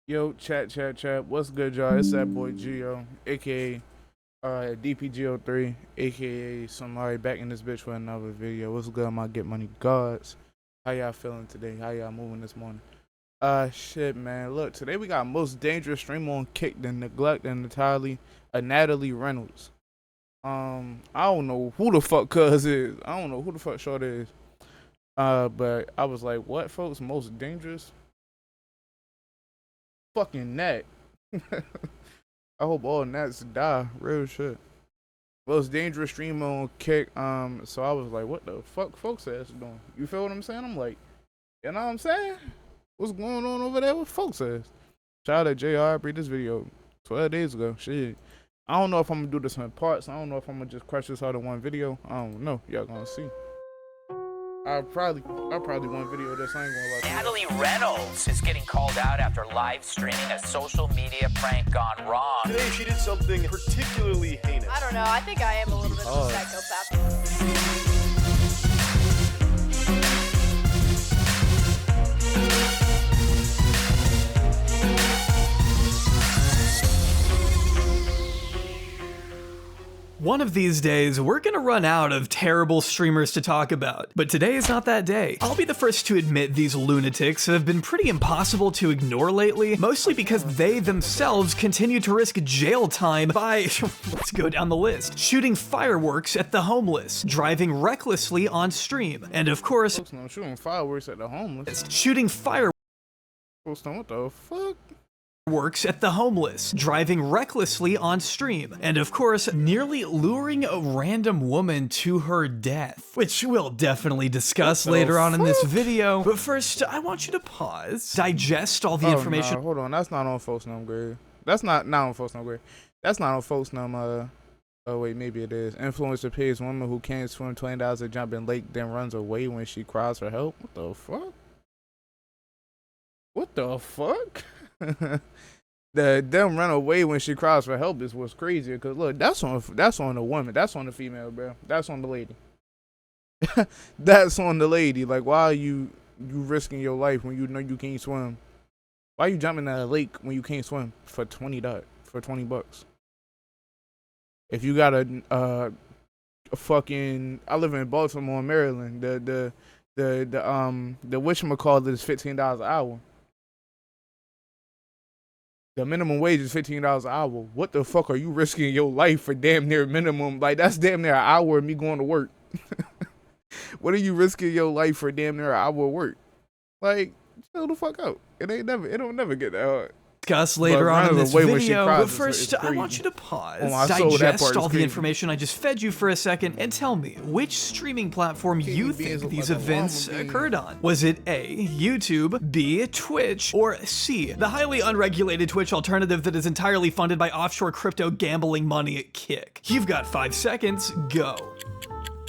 Yo, chat. What's good, y'all? It's that boy Gio, aka DPGO3, aka somebody back in this bitch with another video. What's good, my Get Money gods? How y'all feeling today? How y'all moving this morning? Shit, man. Look, today we got most dangerous streamer on Kick than Neglect and Natalie Reynolds. I don't know who the fuck Cuz is. I don't know who the fuck Short is. But I was like, what, folks? Most dangerous? Fucking Nat. I hope all Nats die. Real shit. Most dangerous streamer on Kick. So I was like, what the fuck folks ass doing? You feel what I'm saying? I'm like, you know what I'm saying? What's going on over there with folks ass? Shout out to JR. I this video 12 days ago. Shit. I don't know if I'm gonna do this in parts. I don't know if I'm gonna just crush this out in one video. I don't know. Y'all gonna see. I'll probably one video this. I ain't gonna lie to you. Natalie Reynolds is getting called out after live streaming a social media prank gone wrong. Today she did something particularly heinous. I don't know. I think I am a little bit of a psychopath. One of these days, we're gonna run out of terrible streamers to talk about, but today is not that day. I'll be the first to admit these lunatics have been pretty impossible to ignore lately, mostly because they themselves continue to risk jail time by, let's go down the list, shooting fireworks at the homeless, driving recklessly on stream, and of course, I'm shooting fireworks at the homeless. shooting fireworks What the fuck? at the homeless, driving recklessly on stream, and of course, nearly luring a random woman to her death, which we'll definitely discuss later on in this video. But first, I want you to pause, digest all the information. Nah, hold on, that's not on folks num grade. That's not on folks num grade. That's not on folks num. Oh wait, maybe it is. Influencer pays woman who can't swim $20 a jump in lake, then runs away when she cries for help. What the fuck? What the fuck? The them run away when she cries for help is what's crazier. Cause look, that's on the woman. That's on the female, bro. That's on the lady. That's on the lady. Like, why are you risking your life when you know you can't swim? Why are you jumping in a lake when you can't swim for $20? If you got a fucking, I live in Baltimore, Maryland. The whatchamacallit is $15 an hour. The minimum wage is $15 an hour. What the fuck are you risking your life for damn near minimum? Like, that's damn near an hour of me going to work. What are you risking your life for damn near an hour of work? Like, chill the fuck out. It don't never get that hard. Discuss later on in this video, but is first, I crazy. want you to pause, my soul, that part digest is all the crazy. information I just fed you for a second, and tell me which streaming platform you beans think look these like a events llama bean. occurred on. Was it A, YouTube, B, Twitch, or C, the highly unregulated Twitch alternative that is entirely funded by offshore crypto gambling money at Kick? You've got 5 seconds, go.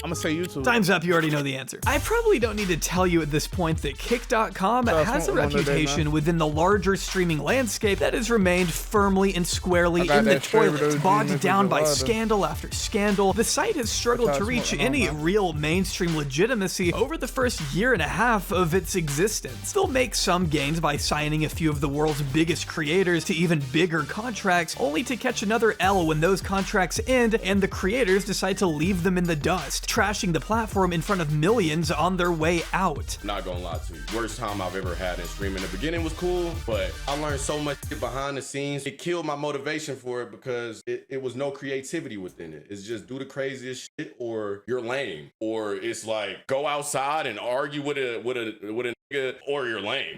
I'm gonna say YouTube. Time's up, you already know the answer. I probably don't need to tell you at this point that Kick.com has a reputation within the larger streaming landscape that has remained firmly and squarely in the toilet, bogged down by scandal after scandal. The site has struggled to reach any real mainstream legitimacy over the first year and a half of its existence. They'll make some gains by signing a few of the world's biggest creators to even bigger contracts, only to catch another L when those contracts end and the creators decide to leave them in the dust, trashing the platform in front of millions on their way out. Not gonna lie to you. Worst time I've ever had in streaming. The beginning was cool, but I learned so much behind the scenes. It killed my motivation for it because it was no creativity within it. It's just do the craziest shit or you're lame. Or it's like go outside and argue with a nigga or you're lame.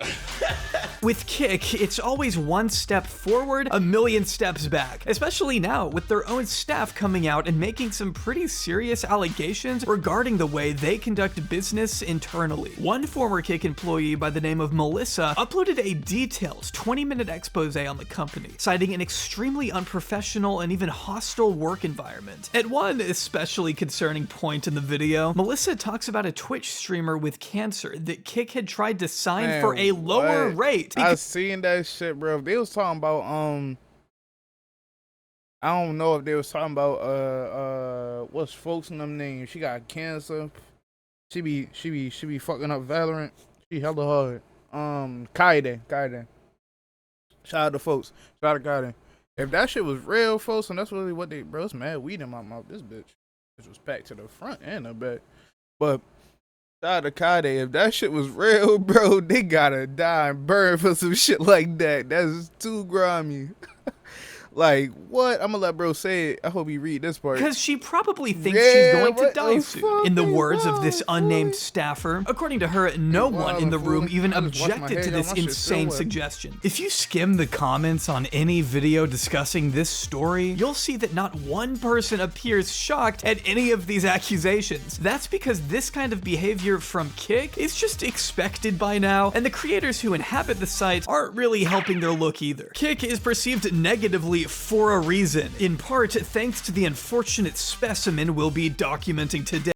With Kick, it's always one step forward, a million steps back, especially now with their own staff coming out and making some pretty serious allegations regarding the way they conduct business internally. One former Kick employee by the name of Melissa uploaded a detailed 20-minute expose on the company, citing an extremely unprofessional and even hostile work environment. At one especially concerning point in the video, Melissa talks about a Twitch streamer with cancer that Kick had tried to sign for a lower rate. I seen that shit, bro. They was talking about I don't know if they was talking about what's folks in them names. She got cancer. She be fucking up Valorant. She hella hard. Kaide. Shout out to folks. Shout out to God. If that shit was real, folks, and that's really what they, bro, it's mad weed in my mouth. This bitch was packed to the front and the back. But shout out to Kade. If that shit was real, bro, they gotta die and burn for some shit like that. That's too grimy. Like, what? I'm gonna let bro say it. I hope he read this part. Because she probably thinks she's going to die soon. In the words of this unnamed staffer, according to her, no one in the room even objected to this insane suggestion. If you skim the comments on any video discussing this story, you'll see that not one person appears shocked at any of these accusations. That's because this kind of behavior from Kick is just expected by now, and the creators who inhabit the site aren't really helping their look either. Kick is perceived negatively for a reason, in part thanks to the unfortunate specimen we'll be documenting today.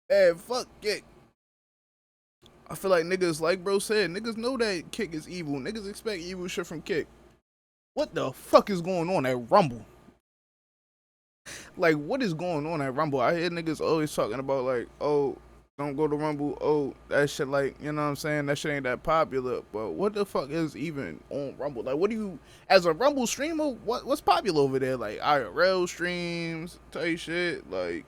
Hey, fuck Kick. I feel like niggas, like bro said, niggas know that Kick is evil. Niggas expect evil shit from Kick. What the fuck is going on at Rumble? Like, what is going on at Rumble? I hear niggas always talking about, like, oh, don't go to Rumble. Oh, that shit, like, you know what I'm saying? That shit ain't that popular. But what the fuck is even on Rumble? Like, what do you, as a Rumble streamer, what's popular over there? Like, IRL streams, type shit, like,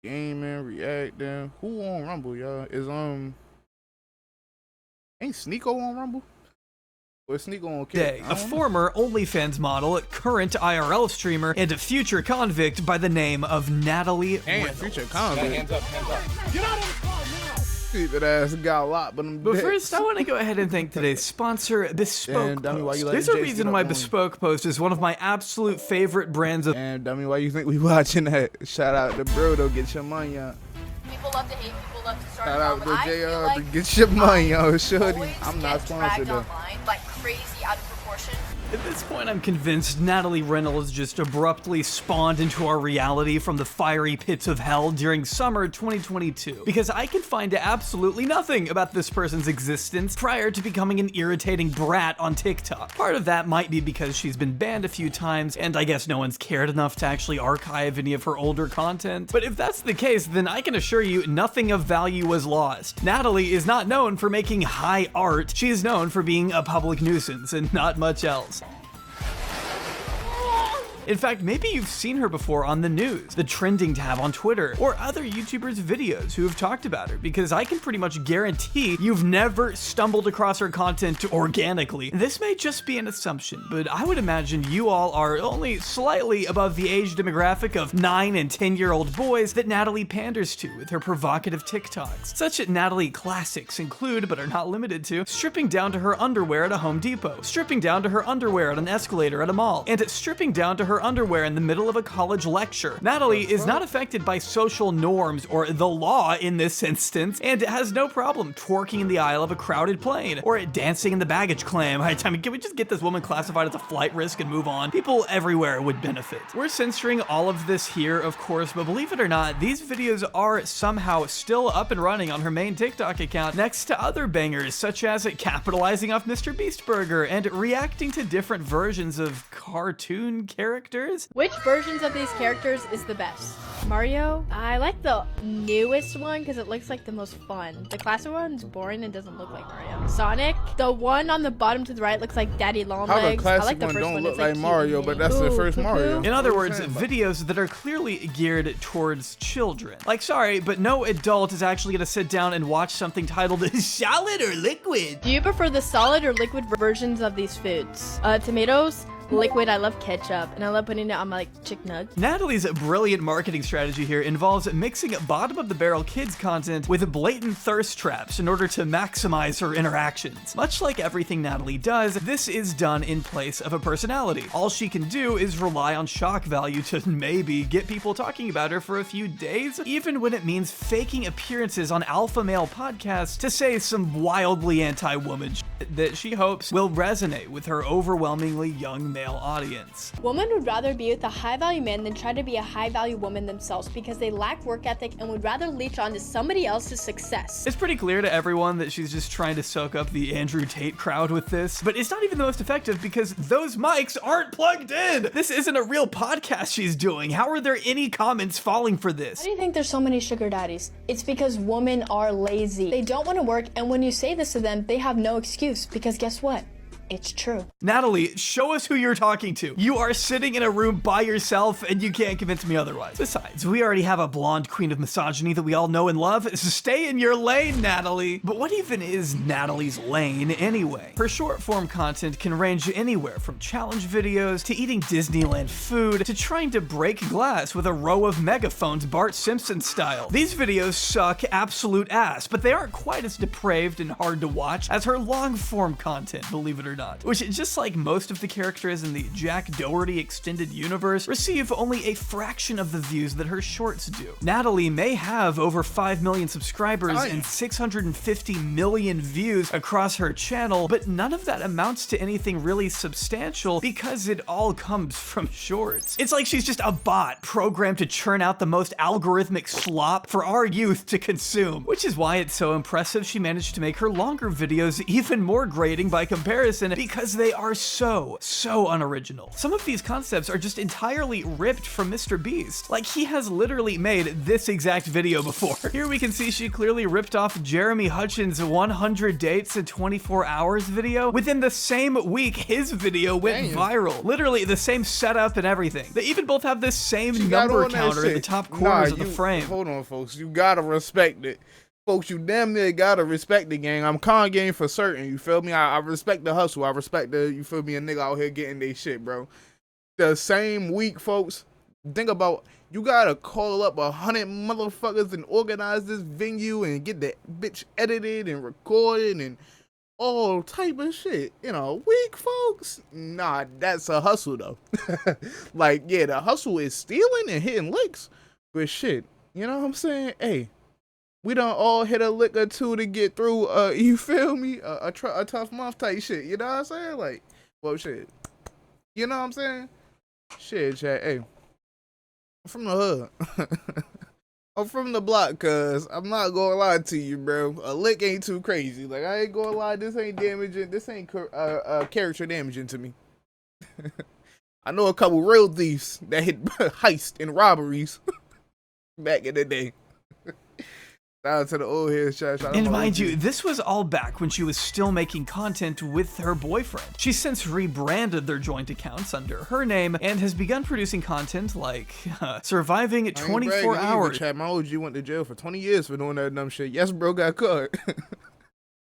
gaming, reacting. Who on Rumble, y'all? Is, ain't Sneeko on Rumble? Or Sneeko on Kick? A former OnlyFans model, current IRL streamer, and a future convict by the name of Natalie Reynolds. Future convict. Hands up, hands up. Get out of the car now! Stupid ass got a lot, but I'm But first, I want to go ahead and thank today's sponsor, Bespoke Post. There's a reason why Bespoke Post is one of my absolute favorite brands of— And dummy, why you think we watching that? Shout out to bro, though, get your money out. People love to hate, people love to start. Shout out to JR, get your money out, shorty. I'm not sponsored though. Like crazy out of proportion. At this point, I'm convinced Natalie Reynolds just abruptly spawned into our reality from the fiery pits of hell during summer 2022, because I can find absolutely nothing about this person's existence prior to becoming an irritating brat on TikTok. Part of that might be because she's been banned a few times, and I guess no one's cared enough to actually archive any of her older content. But if that's the case, then I can assure you nothing of value was lost. Natalie is not known for making high art, she is known for being a public nuisance and not much else. In fact, maybe you've seen her before on the news, the trending tab on Twitter, or other YouTubers' videos who have talked about her, because I can pretty much guarantee you've never stumbled across her content organically. This may just be an assumption, but I would imagine you all are only slightly above the age demographic of 9 and 10-year-old boys that Natalie panders to with her provocative TikToks. Such Natalie classics include, but are not limited to, stripping down to her underwear at a Home Depot, stripping down to her underwear at an escalator at a mall, and stripping down to her underwear in the middle of a college lecture. Natalie is not affected by social norms or the law in this instance, and has no problem twerking in the aisle of a crowded plane, or dancing in the baggage claim. I mean, can we just get this woman classified as a flight risk and move on? People everywhere would benefit. We're censoring all of this here, of course, but believe it or not, these videos are somehow still up and running on her main TikTok account next to other bangers, such as capitalizing off Mr. Beast Burger and reacting to different versions of cartoon characters. Which versions of these characters is the best? Mario? I like the newest one because it looks like the most fun. The classic one's boring and doesn't look like Mario. Sonic? The one on the bottom to the right looks like Daddy Longlegs. How the I like the classic one first don't one. look It's like Mario, but that's the first Mario. In other words, videos that are clearly geared towards children. Like, sorry, but no adult is actually gonna sit down and watch something titled Solid or Liquid. Do you prefer the solid or liquid versions of these foods? Tomatoes? Liquid, I love ketchup, and I love putting it on my chicken nuggets. Natalie's brilliant marketing strategy here involves mixing bottom-of-the-barrel kids content with blatant thirst traps in order to maximize her interactions. Much like everything Natalie does, this is done in place of a personality. All she can do is rely on shock value to maybe get people talking about her for a few days, even when it means faking appearances on alpha male podcasts to say some wildly anti-woman shit that she hopes will resonate with her overwhelmingly young male audience. Women would rather be with a high-value man than try to be a high-value woman themselves because they lack work ethic and would rather leech on to somebody else's success. It's pretty clear to everyone that she's just trying to soak up the Andrew Tate crowd with this, but it's not even the most effective because those mics aren't plugged in. This isn't a real podcast she's doing. How are there any comments falling for this? Why do you think there's so many sugar daddies? It's because women are lazy. They don't want to work, and when you say this to them, they have no excuse because guess what? It's true. Natalie, show us who you're talking to. You are sitting in a room by yourself and you can't convince me otherwise. Besides, we already have a blonde queen of misogyny that we all know and love, so stay in your lane, Natalie. But what even is Natalie's lane anyway? Her short form content can range anywhere from challenge videos to eating Disneyland food to trying to break glass with a row of megaphones Bart Simpson style. These videos suck absolute ass, but they aren't quite as depraved and hard to watch as her long form content, believe it or not, which, just like most of the characters in the Jack Doherty extended universe, receive only a fraction of the views that her shorts do. Natalie may have over 5 million subscribers and 650 million views across her channel, but none of that amounts to anything really substantial because it all comes from shorts. It's like she's just a bot programmed to churn out the most algorithmic slop for our youth to consume, which is why it's so impressive she managed to make her longer videos even more grating by comparison, because they are so unoriginal. Some of these concepts are just entirely ripped from Mr. Beast. Like, he has literally made this exact video before. Here we can see she clearly ripped off Jeremy Hutchins' 100 dates in 24 hours video. Within the same week, his video went viral. Literally the same setup and everything. They even both have this same number counter in the top corners of the frame. Hold on, folks. You gotta respect it. Folks, you damn near gotta respect the gang. I'm con game for certain, you feel me? I respect the hustle. I respect the, you feel me, a nigga out here getting they shit, bro. The same week, folks, think about, you gotta call up 100 motherfuckers and organize this venue and get the bitch edited and recorded and all type of shit in a week, folks. Nah, that's a hustle, though. Like, yeah, the hustle is stealing and hitting licks, but shit, you know what I'm saying? Hey, we done all hit a lick or two to get through, you feel me? A tough month type shit, you know what I'm saying? Like, well, shit. You know what I'm saying? Shit, chat, hey. I'm from the hood. I'm from the block, cuz I'm not gonna lie to you, bro. A lick ain't too crazy. Like, I ain't gonna lie, this ain't damaging. This ain't character damaging to me. I know a couple real thieves that hit heist and robberies back in the day. Shout out to the old heads, chat. And mind you, this was all back when she was still making content with her boyfriend. She's since rebranded their joint accounts under her name and has begun producing content like surviving 24 hours. Chat, my OG went to jail for 20 years for doing that dumb shit. Yes, bro, got caught.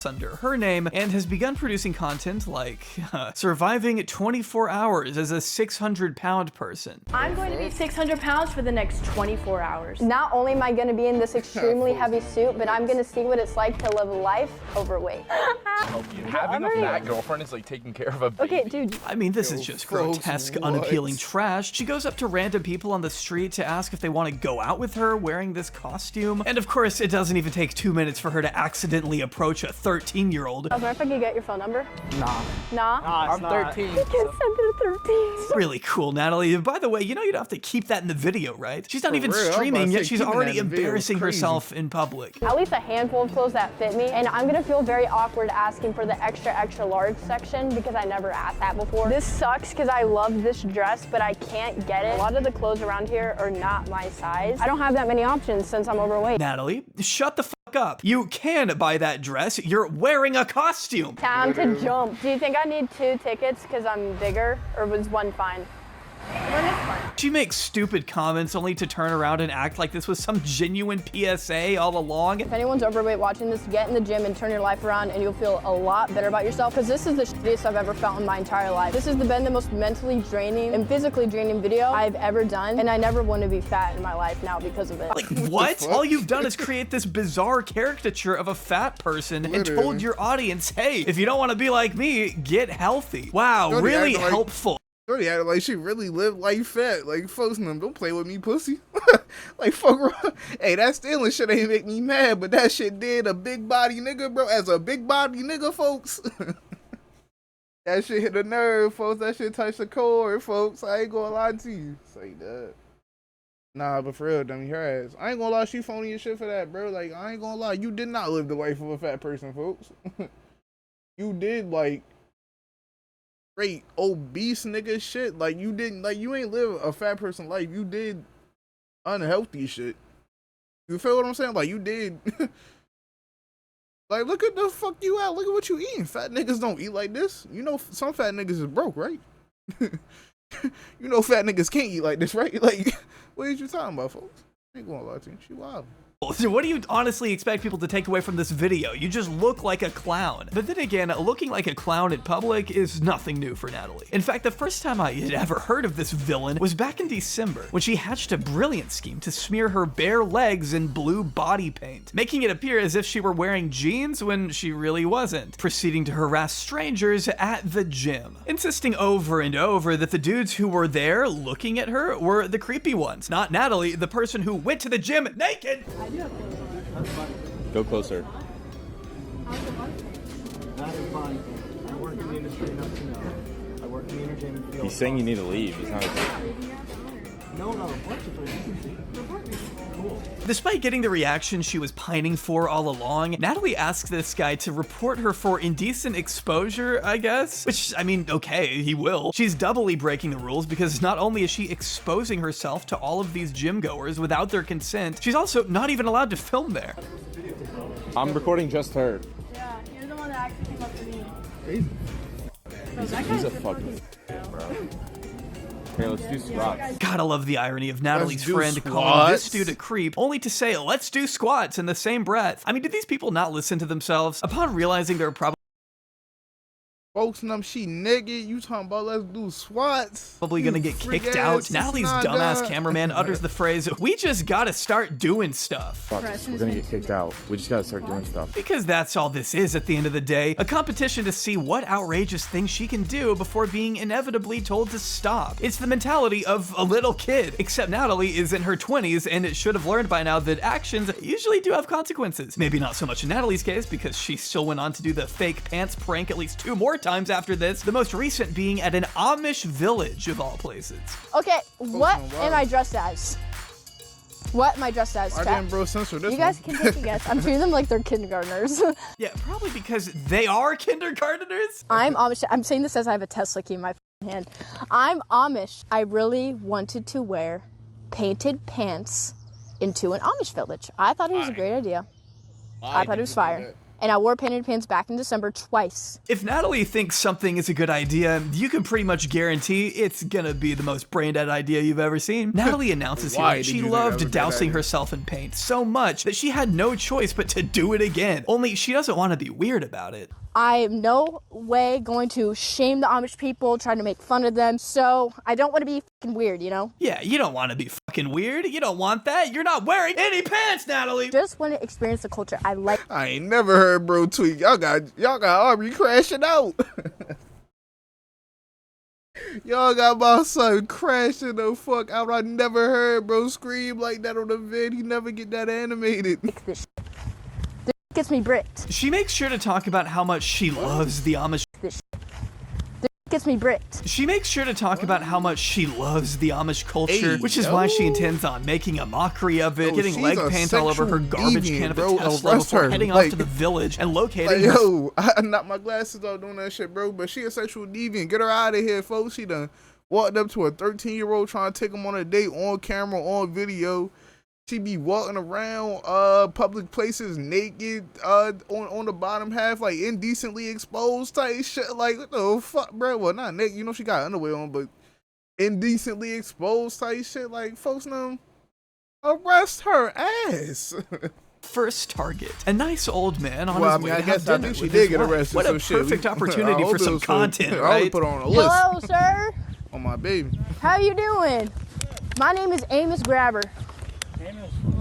Under her name and has begun producing content like surviving 24 hours as a 600-pound person. I'm going to be 600 pounds for the next 24 hours. Not only am I going to be in this extremely heavy suit, but I'm going to see what it's like to live life overweight. Having a fat girlfriend is like taking care of a baby. Okay, dude. I mean, this is just grotesque, unappealing trash. She goes up to random people on the street to ask if they want to go out with her wearing this costume. And of course, it doesn't even take 2 minutes for her to accidentally approach a 13-year-old. I was wondering if I could get your phone number. Nah. Nah? I'm 13. You can send it to 13. Really cool, Natalie. By the way, you know you don't have to keep that in the video, right? She's not even real, streaming, yet she's keeping already that in the video is embarrassing crazy. herself in public. At least a handful of clothes that fit me, and I'm gonna feel very awkward asking for the extra large section because I never asked that before. This sucks because I love this dress, but I can't get it. A lot of the clothes around here are not my size. I don't have that many options since I'm overweight. Natalie, shut the fuck up. You can buy that dress. You're wearing a costume. Time to jump. Do you think I need 2 tickets because I'm bigger, or was one fine? She makes stupid comments only to turn around and act like this was some genuine PSA all along. If anyone's overweight watching this, get in the gym and turn your life around and you'll feel a lot better about yourself, because this is the shittiest I've ever felt in my entire life. This has been the most mentally draining and physically draining video I've ever done, and I never want to be fat in my life now because of it. Like, what? All you've done is create this bizarre caricature of a fat person and told your audience, hey, if you don't want to be like me, get healthy. Wow, really helpful. Shorty acted like she really lived life fat. Like, folks, don't play with me, pussy. Like, fuck around. Hey, that stealing shit ain't make me mad, but that shit did a big body nigga, bro. As a big body nigga, folks. That shit hit the nerve, folks. That shit touched the core, folks. I ain't gonna lie to you. Say that. Nah, but for real, dummy, her ass. I ain't gonna lie, she phony as shit for that, bro. Like, I ain't gonna lie. You did not live the life of a fat person, folks. You did, like, straight obese nigga shit. Like, you didn't, like, you ain't live a fat person life. You did unhealthy shit. You feel what I'm saying? Like, you did Like, look at the fuck you at. Look at what you eating. Fat niggas don't eat like this. You know, some fat niggas is broke, right? You know, fat niggas can't eat like this, right? Like, what are you talking about, folks? I ain't gonna lie to you. She wild. So what do you honestly expect people to take away from this video? You just look like a clown. But then again, looking like a clown in public is nothing new for Natalie. In fact, the first time I had ever heard of this villain was back in December, when she hatched a brilliant scheme to smear her bare legs in blue body paint, making it appear as if she were wearing jeans when she really wasn't, proceeding to harass strangers at the gym, insisting over and over that the dudes who were there looking at her were the creepy ones, not Natalie, the person who went to the gym naked. Go closer. He's saying you need to leave. He's not. Despite getting the reaction she was pining for all along, Natalie asks this guy to report her for indecent exposure, I guess? Which, I mean, okay, he will. She's doubly breaking the rules because not only is she exposing herself to all of these gym goers without their consent, she's also not even allowed to film there. I'm recording just her. Yeah, you're the one that actually came up to me. He's a fucking bro. Okay, let's do squats. Gotta love the irony of Natalie's friend calling this squats. dude a creep, only to say, let's do squats in the same breath. I mean, do these people not listen to themselves? Upon realizing they're probably Folks, she naked. You talking about let's do squats? gonna get kicked out, Natalie's dumbass cameraman utters the phrase, we just gotta start doing stuff. We're gonna get kicked out. We just gotta start doing stuff. Because that's all this is at the end of the day, a competition to see what outrageous things she can do before being inevitably told to stop. It's the mentality of a little kid, except Natalie is in her 20s and it should have learned by now that actions usually do have consequences. Maybe not so much in Natalie's case because she still went on to do the fake pants prank at least 2 more times after this, the most recent being at an Amish village of all places. Okay, what am I dressed as? What am I dressed as, Why chat? didn't bro censor this You guys one? can take a guess. I'm treating them like they're kindergartners. Yeah, probably because they are kindergarteners. I'm Amish. I'm saying this as I have a Tesla key in my hand. I'm Amish. I really wanted to wear painted pants into an Amish village. I thought it was a great idea. I thought it was fire. And I wore painted pants back in December twice. If Natalie thinks something is a good idea, you can pretty much guarantee it's gonna be the most brain-dead idea you've ever seen. Natalie announces here that she loved dousing herself in paint so much that she had no choice but to do it again. Only she doesn't want to be weird about it. I am no way going to shame the Amish people, trying to make fun of them, so I don't want to be fucking weird, you know? Yeah, you don't want to be fucking weird. You don't want that. You're not wearing any pants, Natalie. Just want to experience the culture. I like. I ain't never heard bro tweet. Y'all got Aubrey crashing out. Y'all got my son crashing the fuck out. I never heard bro scream like that on the vid. He never get that animated. This shit. This gets me bricked. She makes sure to talk about how much she loves the Amish. This gets me bricked. She makes sure to talk about how much she loves the Amish culture, which is why she intends on making a mockery of it, getting leg paint all over her garbage can of a Tesla before heading off to the village and locating her. Yo, I knocked my glasses off doing that shit, bro. But she a sexual deviant. Get her out of here, folks. She done walked up to a 13-year-old trying to take him on a date on camera, on video. She be walking around public places naked on the bottom half, like indecently exposed type shit. Like, what the fuck, bro? Well, not naked. You know she got underwear on, but indecently exposed type shit. Like, folks know, arrest her ass. First target, a nice old man on Well, his way to I guess have I dinner think she with did his get wife. arrested. What so a shit. perfect opportunity for some content, I right? would put her on a list. Hello, sir. On my baby. How you doing? My name is Amos Grabber.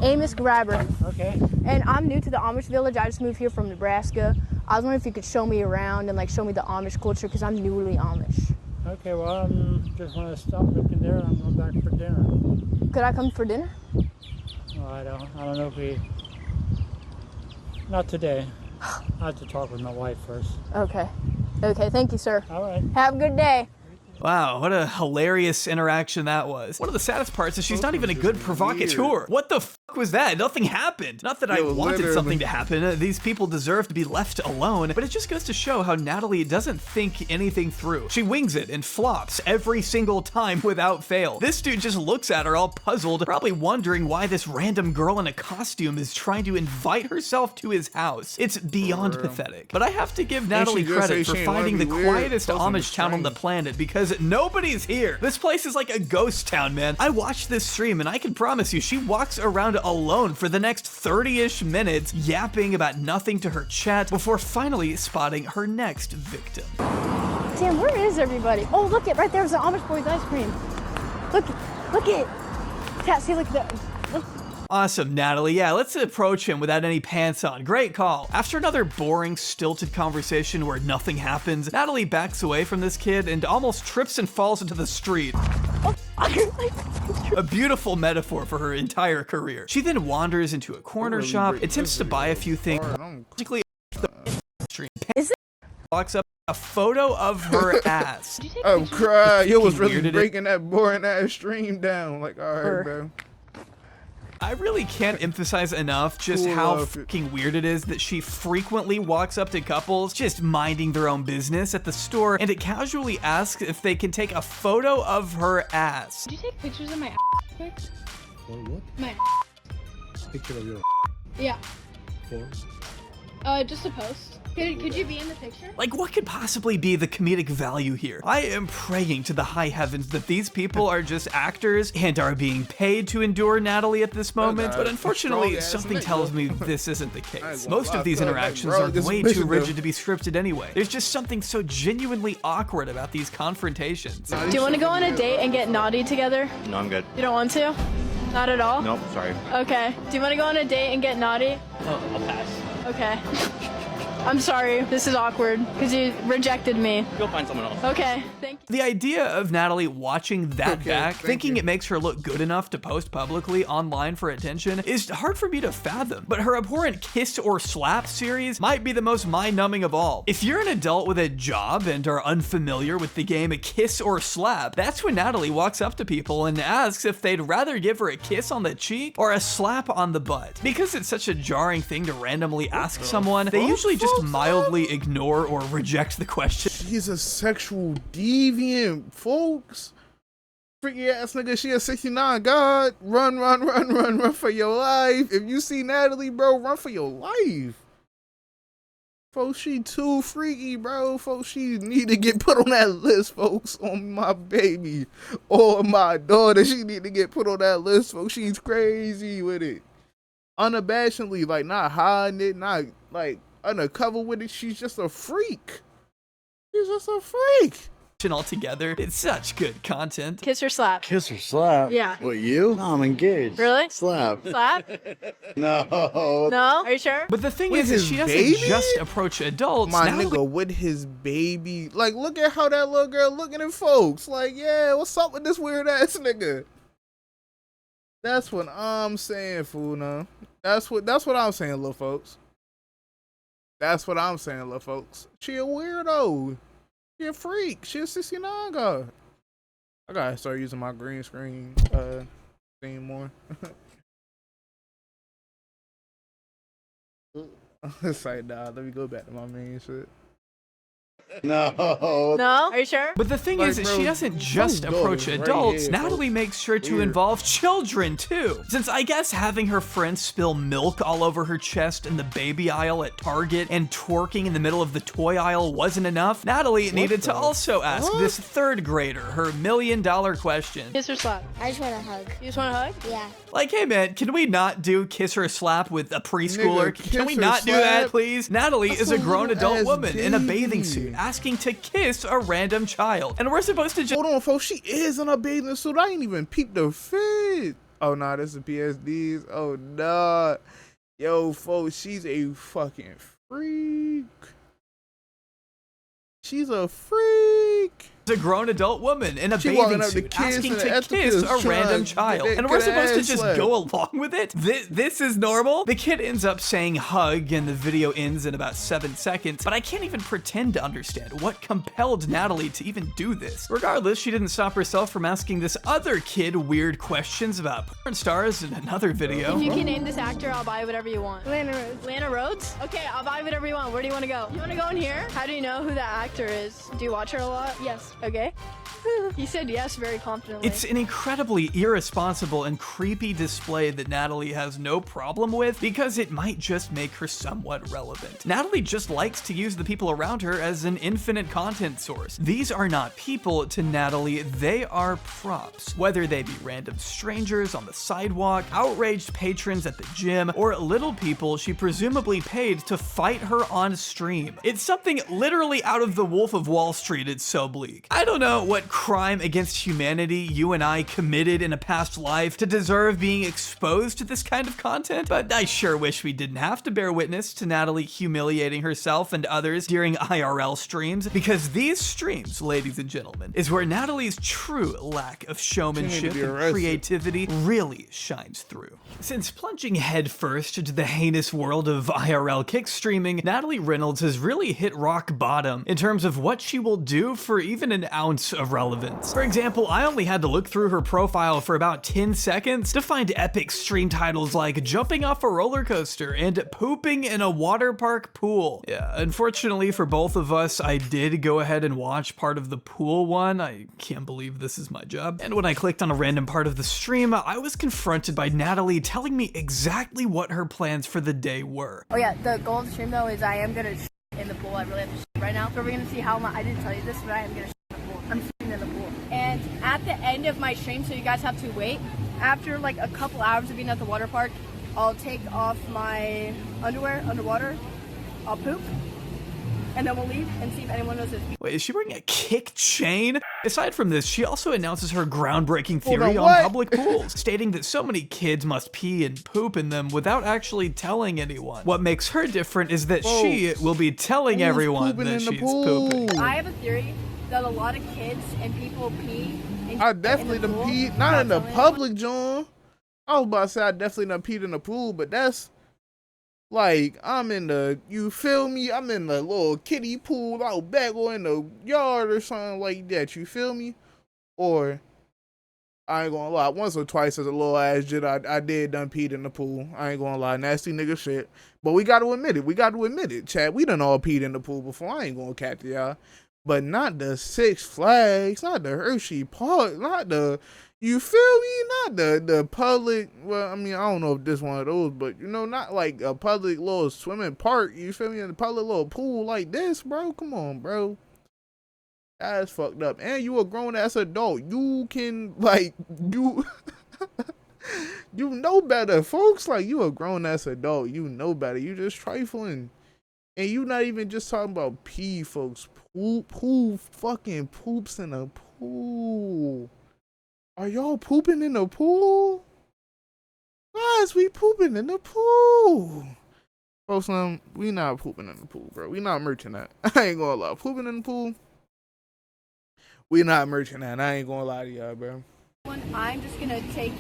Amos Grabber. Okay. And I'm new to the Amish village. I just moved here from Nebraska. I was wondering if you could show me around and like show me the Amish culture because I'm newly Amish. Okay, well, I'm just want to stop looking there and I'm going back for dinner. Could I come for dinner? Well, I don't know if we, not today. I have to talk with my wife first. Okay. Okay, thank you, sir. All right. Have a good day. Wow, what a hilarious interaction that was. One of the saddest parts is she's not even a good provocateur. What the f was that? Nothing happened. Not that I wanted something to happen. These people deserve to be left alone, but it just goes to show how Natalie doesn't think anything through. She wings it and flops every single time without fail. This dude just looks at her all puzzled, probably wondering why this random girl in a costume is trying to invite herself to his house. It's beyond pathetic. But I have to give Natalie credit for finding the quietest Amish town on the planet, because nobody's here. This place is like a ghost town, man. I watched this stream and I can promise you she walks around alone for the next 30-ish minutes, yapping about nothing to her chat before finally spotting her next victim. Damn, where is everybody? Oh, look it, right there's the Amish boys ice cream. Look it. Cat, see, look at that. Awesome, Natalie. Yeah, let's approach him without any pants on. Great call. After another boring, stilted conversation where nothing happens, Natalie backs away from this kid and almost trips and falls into the street. A beautiful metaphor for her entire career. She then wanders into a corner shop, attempts to buy a few things, walks up a photo of her ass. Oh, cry. You was really breaking that boring ass stream down. Like, all right, bro. I really can't emphasize enough just how fucking weird it is that she frequently walks up to couples just minding their own business at the store and it casually asks if they can take a photo of her ass. Did you take pictures of my ass quick? What? My Picture of your Yeah. For? Just a post. Could you be in the picture? Like, what could possibly be the comedic value here? I am praying to the high heavens that these people are just actors and are being paid to endure Natalie at this moment, but unfortunately, something tells me this isn't the case. Most of these interactions are way too rigid to be scripted anyway. There's just something so genuinely awkward about these confrontations. Do you want to go on a date and get naughty together? No, I'm good. You don't want to? Not at all? Nope, sorry. Okay. Do you want to go on a date and get naughty? Oh, I'll pass. Okay. I'm sorry, this is awkward, because you rejected me. Go find someone else. Okay, thank you. The idea of Natalie watching that back, thinking it makes her look good enough to post publicly online for attention, is hard for me to fathom. But her abhorrent Kiss or Slap series might be the most mind-numbing of all. If you're an adult with a job and are unfamiliar with the game Kiss or Slap, that's when Natalie walks up to people and asks if they'd rather give her a kiss on the cheek or a slap on the butt. Because it's such a jarring thing to randomly ask someone, they usually just mildly ignore or reject the question. She's a sexual deviant, folks. Freaky ass nigga, she a 69. God, run for your life. If you see Natalie, bro, run for your life. Folks, she too freaky, bro. Folks, she need to get put on that list, folks. On my baby or my daughter, she need to get put on that list, folks. She's crazy with it. Unabashedly, like, not hiding it, not, like, undercover with it. She's just a freak. She's just a freak. Altogether, it's such good content. Kiss or slap? Kiss or slap? Yeah. What, you? No, I'm engaged. Really? Slap. Slap? No. No? Are you sure? But the thing With is his she doesn't baby? just approach adults. My Natalie nigga with his baby. Like, look at how that little girl looking at folks. Like, yeah, what's up with this weird ass nigga? That's what I'm saying, fool. Now. That's what I'm saying, little folks. That's what I'm saying, little folks. She a weirdo. She a freak. She a 69 guy. I gotta start using my green screen thing more. It's like, nah, let me go back to my main shit. No. No? Are you sure? But the thing is, she doesn't just approach adults. Natalie makes sure to involve children too. Since I guess having her friends spill milk all over her chest in the baby aisle at Target and twerking in the middle of the toy aisle wasn't enough, Natalie needed to also ask this third grader her $1 million question. Kiss or slap? I just want a hug. You just want a hug? Yeah. Like, hey man, can we not do kiss or slap with a preschooler? Nigga, Can we kiss or not do that, slap? please? Natalie That's is a a grown little adult ass woman in a bathing baby. suit asking to kiss a random child. And we're supposed to just Hold on, folks. She is in a bathing suit. I ain't even peeped the fit. Oh, nah, this is PSDs. Oh, nah. Yo, folks, she's a fucking freak. She's a freak. a grown adult woman in a She walking bathing up to suit kids asking and to the kiss ethicist a random trying to child. get And we're that supposed to ass just slapped. go along with it? This is normal? The kid ends up saying hug and the video ends in about 7 seconds, but I can't even pretend to understand what compelled Natalie to even do this. Regardless, she didn't stop herself from asking this other kid weird questions about porn stars in another video. If you can name this actor, I'll buy whatever you want. Lana Rhodes. Lana Rhodes? Okay, I'll buy whatever you want. Where do you want to go? You want to go in here? How do you know who that actor is? Do you watch her a lot? Yes. Okay. You said yes very confidently. It's an incredibly irresponsible and creepy display that Natalie has no problem with because it might just make her somewhat relevant. Natalie just likes to use the people around her as an infinite content source. These are not people to Natalie, they are props. Whether they be random strangers on the sidewalk, outraged patrons at the gym, or little people she presumably paid to fight her on stream. It's something literally out of the Wolf of Wall Street, it's so bleak. I don't know what crime against humanity you and I committed in a past life to deserve being exposed to this kind of content, but I sure wish we didn't have to bear witness to Natalie humiliating herself and others during IRL streams, because these streams, ladies and gentlemen, is where Natalie's true lack of showmanship and creativity really shines through. Since plunging headfirst into the heinous world of IRL kick streaming, Natalie Reynolds has really hit rock bottom in terms of what she will do for even an ounce of relevance. For example, I only had to look through her profile for about 10 seconds to find epic stream titles like jumping off a roller coaster and pooping in a water park pool. Yeah, unfortunately for both of us, I did go ahead and watch part of the pool one. I can't believe this is my job. And when I clicked on a random part of the stream, I was confronted by Natalie telling me exactly what her plans for the day were. Oh yeah, the goal of the stream though is I am gonna in the pool. I really have to right now. So we're gonna see how much. I didn't tell you this, but I am gonna in the pool. I'm shooting in the pool. And at the end of my stream, so you guys have to wait. After like a couple hours of being at the water park, I'll take off my underwear underwater. I'll poop. And then we'll leave and see if anyone knows it. Wait, is she wearing a kick chain? Aside from this, she also announces her groundbreaking theory on public pools, stating that so many kids must pee and poop in them without actually telling anyone. What makes her different is that she will be telling everyone that she's pooping. I have a theory that a lot of kids and people pee. I definitely done peed, not in the public, John. I was about to say I definitely done peed in the pool, but that's like, I'm in the, you feel me? I'm in the little kiddie pool out back or in the yard or something like that, you feel me? Or, I ain't gonna lie, once or twice as a little ass jit, I did done peed in the pool. I ain't gonna lie, nasty nigga shit. But we gotta admit it, Chad. We done all peed in the pool before, I ain't gonna cap to y'all. But not the Six Flags, not the Hershey Park, not the, you feel me? Not the public, well, I mean, I don't know if this one of those, but, you know, not like a public little swimming park, you feel me? In a public little pool like this, bro. Come on, bro. That's fucked up. And you a grown-ass adult. You can, like, you know better, folks. Like, you a grown-ass adult. You know better. You just trifling. And you not even just talking about pee, folks. Poop fucking poops in a pool. Are y'all pooping in the pool? Why is we pooping in the pool? Folks, we not pooping in the pool, bro. We not merching that. I ain't gonna lie. Pooping in the pool, we not merching that. I ain't gonna lie to y'all, bro. I'm just gonna take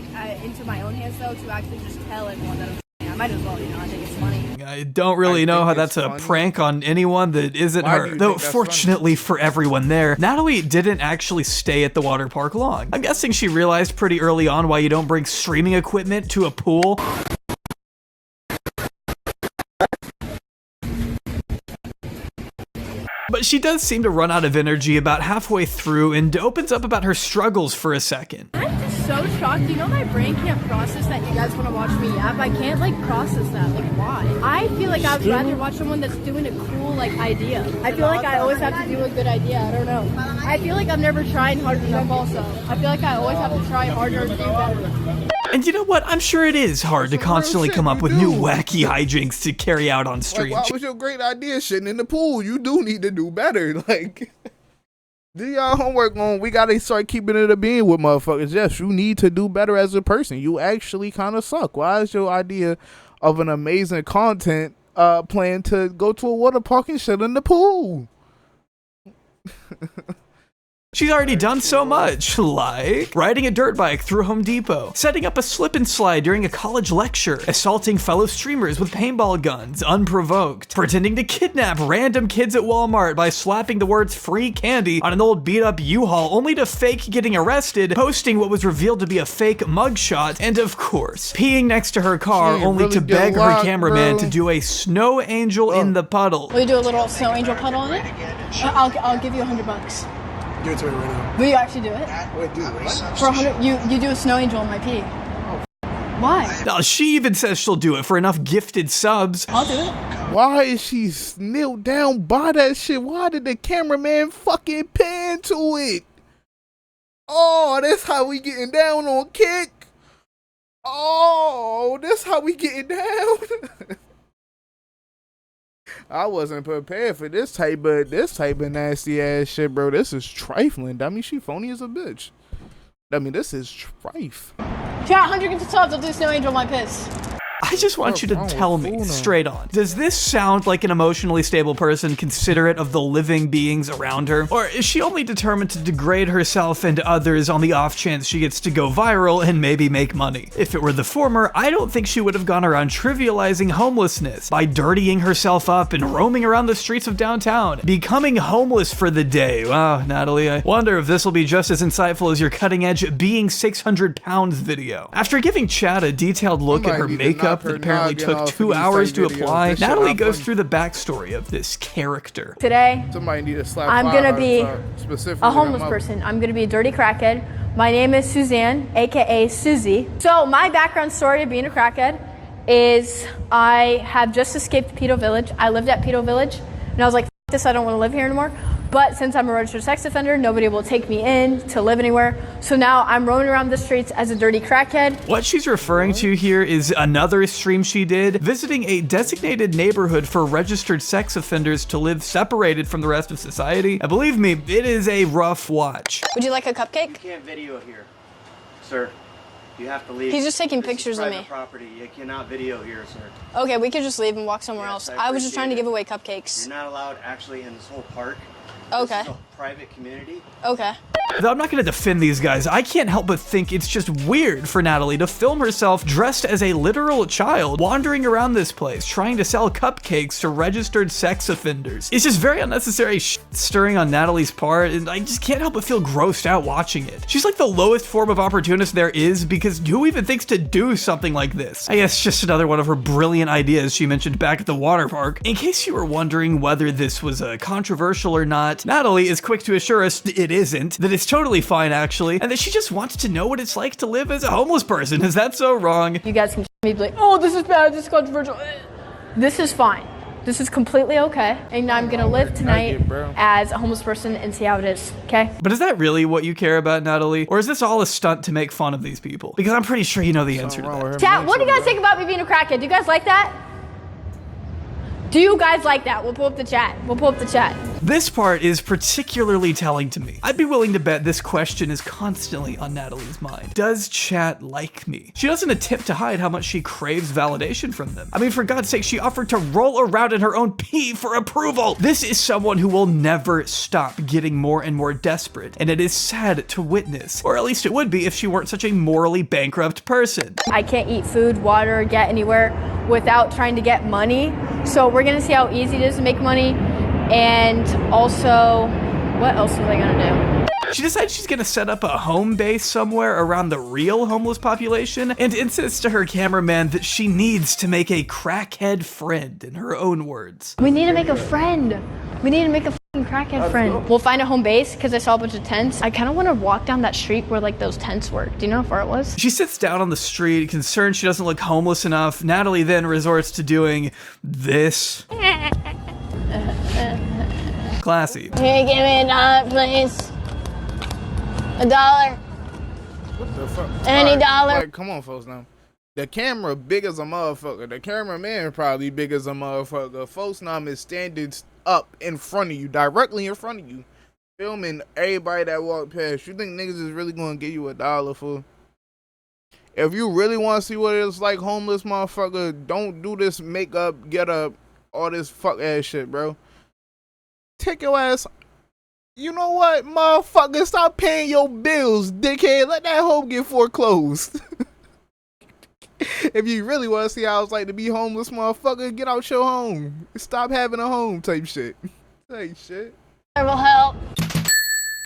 into my own hands though to actually just tell everyone that I might as well, you know, I think it's funny. I don't really know how that's a prank on anyone that isn't her. Though, fortunately for everyone there, Natalie didn't actually stay at the water park long. I'm guessing she realized pretty early on why you don't bring streaming equipment to a pool. But she does seem to run out of energy about halfway through and opens up about her struggles for a second. I'm just so shocked. You know, my brain can't process that you guys want to watch me yap. I can't like process that. Like, why? I feel like I would rather watch someone that's doing a cool like idea. I feel like I always have to do a good idea. I don't know. I feel like I'm never trying hard enough also. I feel like I always have to try harder to do better. And you know what? I'm sure it is hard to constantly come up with new wacky hijinks to carry out on stream. Like, why was your great idea shitting in the pool? You do need to do better. Like, do y'all homework on, we gotta start keeping it a being with motherfuckers. Yes, you need to do better as a person. You actually kind of suck. Why is your idea of an amazing content plan to go to a water park and shit in the pool? She's already done so much, like riding a dirt bike through Home Depot, setting up a slip and slide during a college lecture, assaulting fellow streamers with paintball guns unprovoked, pretending to kidnap random kids at Walmart by slapping the words free candy on an old beat up U-Haul only to fake getting arrested, posting what was revealed to be a fake mugshot, and of course, peeing next to her car only really to beg her locked, cameraman bro. to do a snow angel in the puddle. Will you do a little snow angel puddle on it? I'll give you $100. Give it to me right now. Will you actually do it? Wait, dude, what? For 100, you do a snow angel on my pee. Why? Now, she even says she'll do it for enough gifted subs. I'll do it. Why is she knelt down by that shit? Why did the cameraman fucking pan to it? Oh, that's how we getting down on Kick. Oh, that's how we getting down. I wasn't prepared for this type of nasty ass shit, bro. This is trifling. I mean, she phony as a bitch. I mean, this is trife. Yeah, 100 gifted subs. I'll do snow angel on my piss. I just want you to tell me straight on. Does this sound like an emotionally stable person considerate of the living beings around her? Or is she only determined to degrade herself and others on the off chance she gets to go viral and maybe make money? If it were the former, I don't think she would have gone around trivializing homelessness by dirtying herself up and roaming around the streets of downtown, becoming homeless for the day. Wow, Natalie, I wonder if this will be just as insightful as your cutting edge being 600 pounds video. After giving Chad a detailed look at her makeup that apparently took 2 hours to apply, Natalie goes through the backstory of this character. Today, Somebody need to slap I'm gonna be specifically a homeless person. I'm gonna be a dirty crackhead. My name is Suzanne, aka Susie. So my background story of being a crackhead is I have just escaped Pedo Village. I lived at Pedo Village, and I was like, F this, I don't want to live here anymore. But since I'm a registered sex offender, nobody will take me in to live anywhere. So now I'm roaming around the streets as a dirty crackhead. What she's referring to here is another stream she did, visiting a designated neighborhood for registered sex offenders to live separated from the rest of society. And believe me, it is a rough watch. Would you like a cupcake? You can't video here, sir. You have to leave. He's just taking This is pictures of private me. property. You cannot video here, sir. Okay, we could just leave and walk somewhere Yes, else. I I was just trying to appreciate give it. away cupcakes. You're not allowed actually in this whole park. Okay. This is a private community. Okay. Though I'm not gonna defend these guys, I can't help but think it's just weird for Natalie to film herself dressed as a literal child, wandering around this place, trying to sell cupcakes to registered sex offenders. It's just very unnecessary stirring on Natalie's part, and I just can't help but feel grossed out watching it. She's like the lowest form of opportunist there is, because who even thinks to do something like this? I guess just another one of her brilliant ideas she mentioned back at the water park. In case you were wondering whether this was controversial or not, Natalie is quick to assure us it isn't, that it's totally fine actually, and that she just wants to know what it's like to live as a homeless person. Is that so wrong? You guys can be like, oh, this is bad, this is controversial. This is fine. This is completely okay. And I'm gonna live tonight as a homeless person and see how it is, okay? But is that really what you care about, Natalie? Or is this all a stunt to make fun of these people? Because I'm pretty sure you know the answer to that. Chat, what do you guys think about me being a crackhead? Do you guys like that? Do you guys like that? We'll pull up the chat. We'll pull up the chat. This part is particularly telling to me. I'd be willing to bet this question is constantly on Natalie's mind. Does chat like me? She doesn't attempt to hide how much she craves validation from them. I mean, for God's sake, she offered to roll around in her own pee for approval. This is someone who will never stop getting more and more desperate, and it is sad to witness. Or at least it would be if she weren't such a morally bankrupt person. I can't eat food, water, get anywhere without trying to get money. So we're gonna see how easy it is to make money. And also, what else are they gonna do? She decides she's gonna set up a home base somewhere around the real homeless population and insists to her cameraman that she needs to make a crackhead friend, in her own words. We need to make a friend. We need to make a fucking crackhead friend. We'll find a home base because I saw a bunch of tents. I kind of want to walk down that street where like those tents were. Do you know how far it was? She sits down on the street, concerned she doesn't look homeless enough. Natalie then resorts to doing this. Classy. Can you give me $1, please? $1. What the fuck? Any dollar. Like, come on, folks, now. The camera big as a motherfucker. The cameraman probably big as a motherfucker. Folks now is standing up in front of you, directly in front of you, filming everybody that walk past. You think niggas is really gonna give you $1 for? If you really want to see what it's like, homeless motherfucker, don't do this makeup, get up, all this fuck ass shit, bro. Take your ass You know what, motherfucker? Stop paying your bills, dickhead. Let that home get foreclosed. If you really want to see how it's like to be homeless, motherfucker, get out your home. Stop having a home type shit. Type shit. Will help.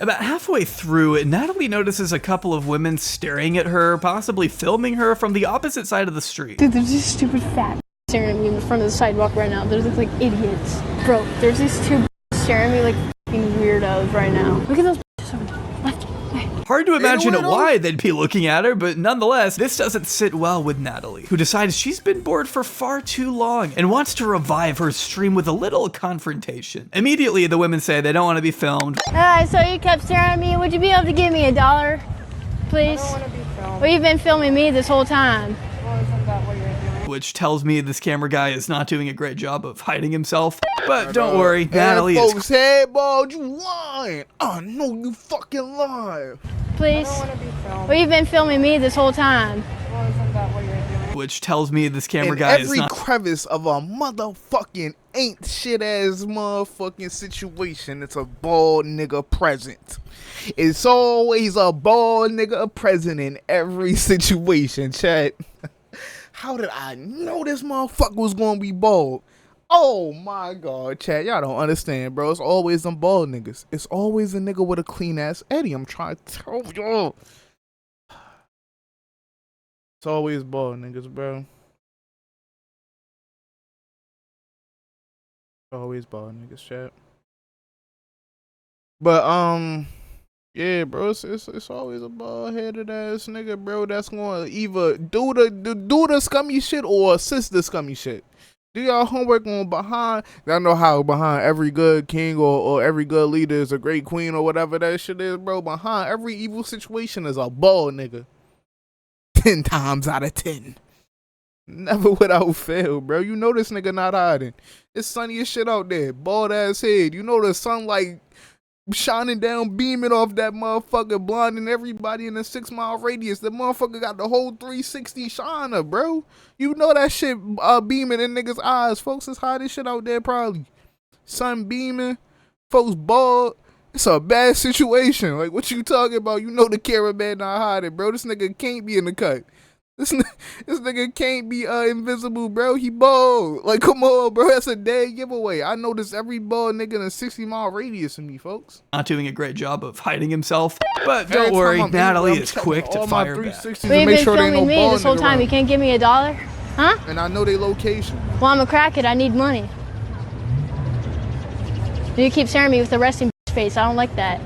About halfway through, Natalie notices a couple of women staring at her, possibly filming her from the opposite side of the street. Dude, there's these stupid fat staring at me in the front of the sidewalk right now. They look like idiots. Bro, there's these two staring at me like fucking weirdos right now. Look at those over there. Left, right. Hard to imagine why they'd be looking at her, but nonetheless, this doesn't sit well with Natalie, who decides she's been bored for far too long and wants to revive her stream with a little confrontation. Immediately, the women say they don't want to be filmed. So you kept staring at me. Would you be able to give me $1, please? I don't want to be filmed. Well, you've been filming me this whole time. Well, isn't that what you're doing? Which tells me this camera guy is not doing a great job of hiding himself. But don't worry, Natalie is... folks, headball, you lying. I know you fucking lying. Please? I don't want to be filmed. Well, you've been filming me this whole time. Well, isn't that what you're doing? Which tells me this camera guy is not... every crevice of a motherfucking ain't shit ass motherfucking situation, it's a bald nigga present. It's always a bald nigga present in every situation, chat. How did I know this motherfucker was gonna be bald? Oh my god, chat, y'all don't understand, bro. It's always them bald niggas. It's always a nigga with a clean ass Eddie. I'm trying to tell y'all. It's always bald niggas, bro. Always bald niggas, chat. But yeah, bro, it's always a bald headed ass nigga, bro. That's gonna either do the scummy shit or assist the scummy shit. Do y'all homework on behind. Y'all know how behind every good king or every good leader is a great queen or whatever that shit is, bro. Behind every evil situation is a bald nigga. 10 times out of 10. Never without fail, bro. You know this nigga not hiding. It's sunny as shit out there. Bald ass head. You know the sunlight shining down, beaming off that motherfucker, blinding everybody in a 6-mile radius. The motherfucker got the whole 360 shiner, bro. You know that shit beaming in niggas' eyes. Folks, it's hot as shit out there probably. Sun beaming. Folks bald. It's a bad situation. Like, what you talking about? You know the cameraman not hiding, bro. This nigga can't be in the cut. This nigga can't be invisible, bro. He bald. Like, come on, bro. That's a dead giveaway. I notice every bald nigga in a 60-mile radius of me, folks. Not doing a great job of hiding himself. But don't worry, Natalie is quick to fire back. But you've been filming me this whole time. You can't give me $1? Huh? And I know their location. Well, I'm a crackhead. I need money. You keep staring at me with the resting face. I don't like that.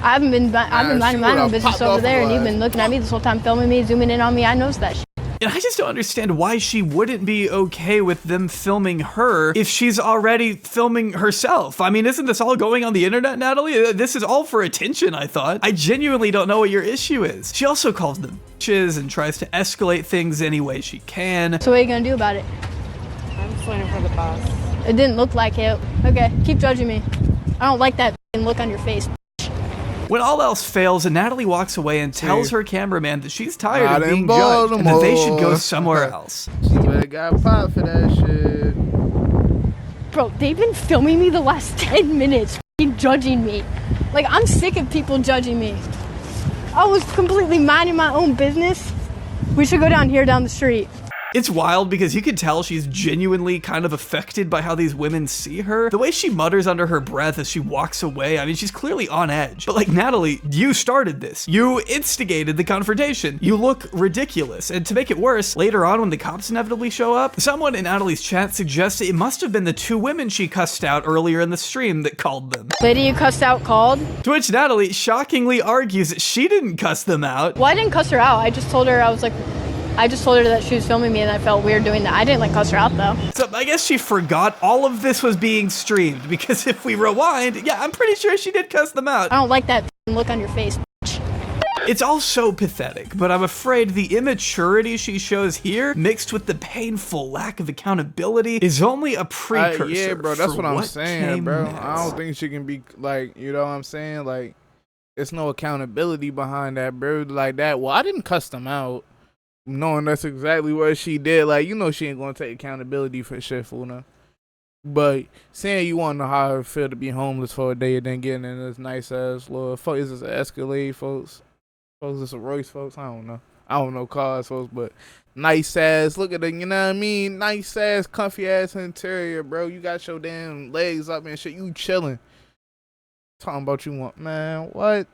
I've been minding my own business over there, and you've been looking at me this whole time, filming me, zooming in on me. I knows that shit. And I just don't understand why she wouldn't be okay with them filming her if she's already filming herself. I mean, isn't this all going on the internet, Natalie? This is all for attention, I thought. I genuinely don't know what your issue is. She also calls them bitches and tries to escalate things any way she can. So what are you gonna do about it? I'm just waiting for the boss. It didn't look like it. Okay, keep judging me. I don't like that look on your face. When all else fails, Natalie walks away and tells her cameraman that she's tired of being judged and that they should go somewhere else. She got popped for that shit. Bro, they've been filming me the last 10 minutes, judging me. Like, I'm sick of people judging me. I was completely minding my own business. We should go down here down the street. It's wild because you can tell she's genuinely kind of affected by how these women see her. The way she mutters under her breath as she walks away, I mean, she's clearly on edge. But like, Natalie, you started this. You instigated the confrontation. You look ridiculous. And to make it worse, later on when the cops inevitably show up, someone in Natalie's chat suggests it must have been the 2 women she cussed out earlier in the stream that called them. Lady you cussed out called? To which Natalie shockingly argues that she didn't cuss them out. Well, I didn't cuss her out. I just told her that she was filming me and I felt weird doing that. I didn't cuss her out though. So I guess she forgot all of this was being streamed because if we rewind, yeah, I'm pretty sure she did cuss them out. I don't like that look on your face. It's all so pathetic, but I'm afraid the immaturity she shows here, mixed with the painful lack of accountability, is only a precursor. Yeah, bro, that's what I'm saying, bro. Next. I don't think she can be like, you know what I'm saying? Like, there's no accountability behind that, bro. Like that. Well, I didn't cuss them out. Knowing that's exactly what she did, like, you know she ain't gonna take accountability for shit, fool. But saying you want to know how it feel to be homeless for a day and then getting in this nice ass little fuck, is this an Escalade, folks? Folks, this a Royce, folks? I don't know. I don't know cars, folks, but nice ass. Look at it, you know what I mean? Nice ass, comfy ass interior, bro. You got your damn legs up and shit. You chilling. Talking about you want, man, what?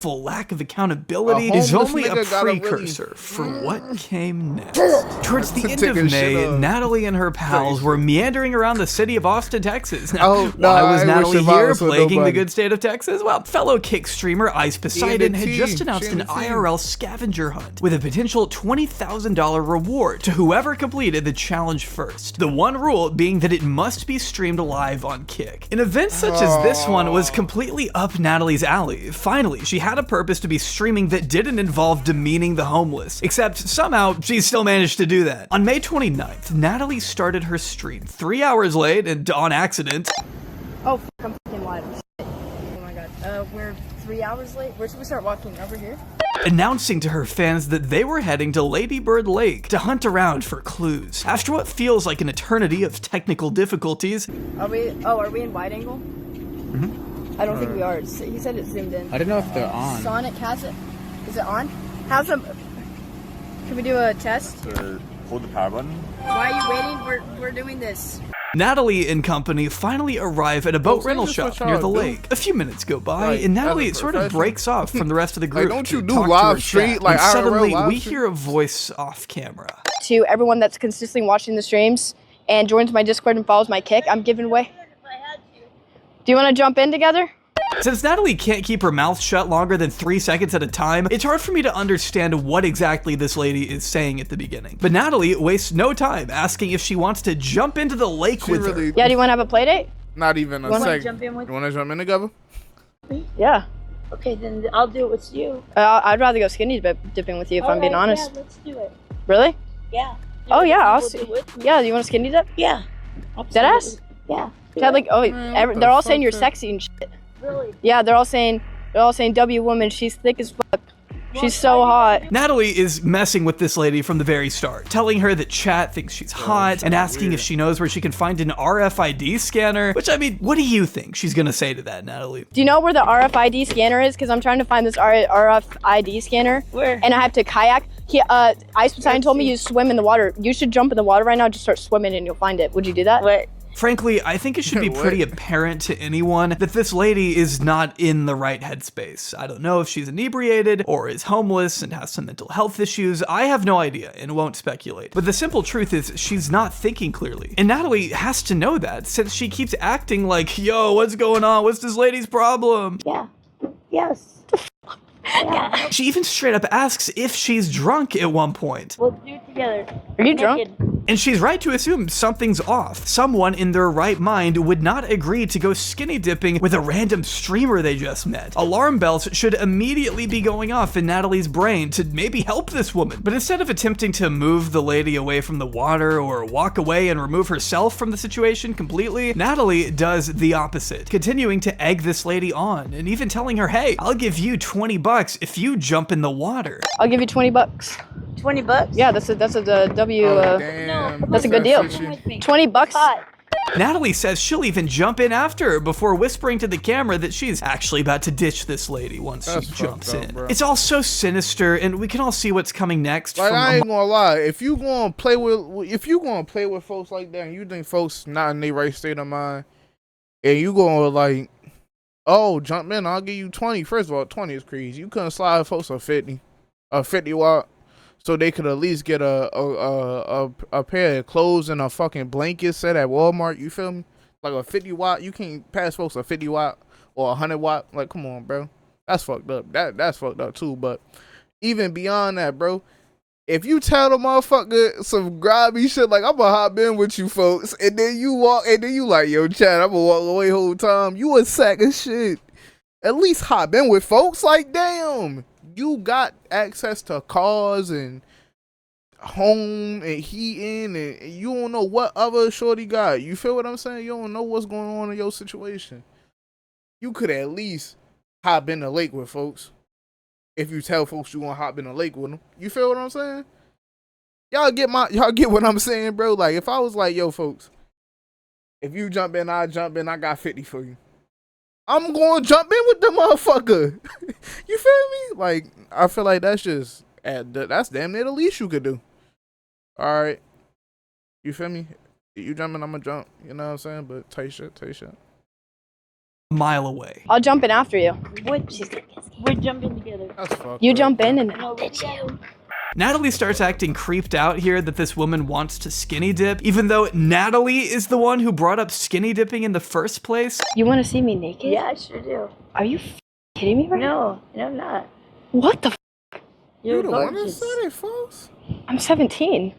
Lack of accountability is only a precursor for what came next. Towards the end of May, Natalie and her pals were meandering around the city of Austin, Texas. Now, why was Natalie here plaguing the good state of Texas? Well, fellow Kick streamer Ice Poseidon had just announced an IRL scavenger hunt with a potential $20,000 reward to whoever completed the challenge first. The one rule being that it must be streamed live on Kick. An event such as this one was completely up Natalie's alley. Finally, she had a purpose to be streaming that didn't involve demeaning the homeless, except somehow she still managed to do that. On May 29th, Natalie started her stream 3 hours late and on accident. Oh, I'm fucking live. Oh my god. We're 3 hours late. Where should we start walking? Over here? Announcing to her fans that they were heading to Lady Bird Lake to hunt around for clues. After what feels like an eternity of technical difficulties. Are we in wide angle? Mm-hmm. I don't think we are. He said it zoomed in. I don't know if they're on. Sonic has it. Is it on? How's it? Can we do a test? Hold the power button. Why are you waiting? We're doing this. Natalie and company finally arrive at a boat rental shop near the lake. A few minutes go by, and Natalie sort of breaks off from the rest of the group. Like, don't you do live stream? Like, suddenly, we hear a voice off camera. To everyone that's consistently watching the streams and joins my Discord and follows my Kick, I'm giving away. Do you want to jump in together? Since Natalie can't keep her mouth shut longer than 3 seconds at a time, it's hard for me to understand what exactly this lady is saying at the beginning. But Natalie wastes no time asking if she wants to jump into the lake with her. Yeah, do you want to have a play date? Not even a second. Jump in with you want to jump in together? Yeah. Okay, then I'll do it with you. I'd rather go skinny dipping with you if I'm being honest. Yeah, let's do it. Really? Yeah. Oh yeah, I'll see. Yeah, you want to skinny dip? Yeah. Deadass? Yeah. Like, oh, they're all saying you're sexy and shit. Really? Yeah, they're all saying W woman, she's thick as fuck. She's so hot. Natalie is messing with this lady from the very start, telling her that chat thinks she's hot and asking if she knows where she can find an RFID scanner, which, I mean, what do you think she's gonna say to that, Natalie? Do you know where the RFID scanner is? Because I'm trying to find this RFID scanner. Where? And I have to kayak. Ice Poseidon told me you swim in the water. You should jump in the water right now, just start swimming and you'll find it. Would you do that? What? Frankly, I think it should be pretty apparent to anyone that this lady is not in the right headspace. I don't know if she's inebriated or is homeless and has some mental health issues. I have no idea and won't speculate. But the simple truth is she's not thinking clearly. And Natalie has to know that since she keeps acting like, yo, what's going on? What's this lady's problem? Yeah. Yes. Yeah. She even straight up asks if she's drunk at one point. We'll do it together. Are you drunk? And she's right to assume something's off. Someone in their right mind would not agree to go skinny dipping with a random streamer they just met. Alarm bells should immediately be going off in Natalie's brain to maybe help this woman. But instead of attempting to move the lady away from the water or walk away and remove herself from the situation completely, Natalie does the opposite, continuing to egg this lady on and even telling her, hey, I'll give you $20 if you jump in the water. I'll give you $20. $20? Yeah, that's a W. That's a good deal. $20. Hot. Natalie says she'll even jump in after her before whispering to the camera that she's actually about to ditch this lady once she jumps in. Bro. It's all so sinister, and we can all see what's coming next. Like, I ain't gonna lie, if you gonna play with folks like that, and you think folks not in their right state of mind, and you gonna like, oh, jump in, I'll give you 20. First of all, 20 is crazy. You couldn't slide folks a 50 watt. So they could at least get a pair of clothes and a fucking blanket set at Walmart. You feel me? Like a 50 watt. You can't pass folks a 50 watt or 100 watt. Like, come on, bro. That's fucked up. That's fucked up too. But even beyond that, bro, if you tell the motherfucker some grabby shit like, I'm gonna hop in with you folks, and then you walk, and then you like, yo, Chad, I'm gonna walk away whole time. You a sack of shit. At least hop in with folks. Like, damn. You got access to cars and home and heating, and you don't know what other shorty got. You feel what I'm saying? You don't know what's going on in your situation. You could at least hop in the lake with folks. If you tell folks you gonna hop in the lake with them. You feel what I'm saying? Y'all get what I'm saying, bro? Like, if I was like, yo, folks, If you jump in, I jump in. I got 50 for you. I'm going to jump in with the motherfucker. You feel me? Like, I feel like that's just, that's damn near the least you could do. All right. You feel me? You jumping, I'm going to jump. You know what I'm saying? But tight shit. Mile away. I'll jump in after you. We're jumping together. That's fucked You up. jump in and No, we're together. Natalie starts acting creeped out here that this woman wants to skinny dip, even though Natalie is the one who brought up skinny dipping in the first place. You want to see me naked? Yeah, I sure do. Are you kidding me right now? No, I'm not. What the You You're the one that gorgeous. said it, folks. I'm 17.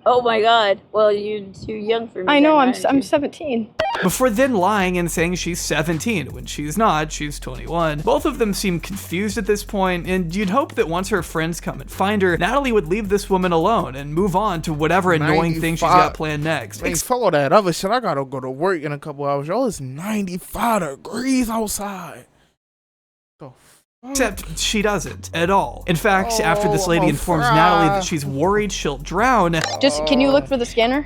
Oh my God. Well, you're too young for me. I know, then, I'm aren't you? 17. Before then lying and saying she's 17 when she's not, she's 21. Both of them seem confused at this point, and you'd hope that once her friends come and find her, Natalie would leave this woman alone and move on to whatever annoying thing she's got planned next. Man, follow that other shit. I gotta go to work in a couple hours. Y'all, it's 95 degrees outside. Except she doesn't at all. In fact, after this lady informs Natalie that she's worried she'll drown. Just, can you look for the scanner?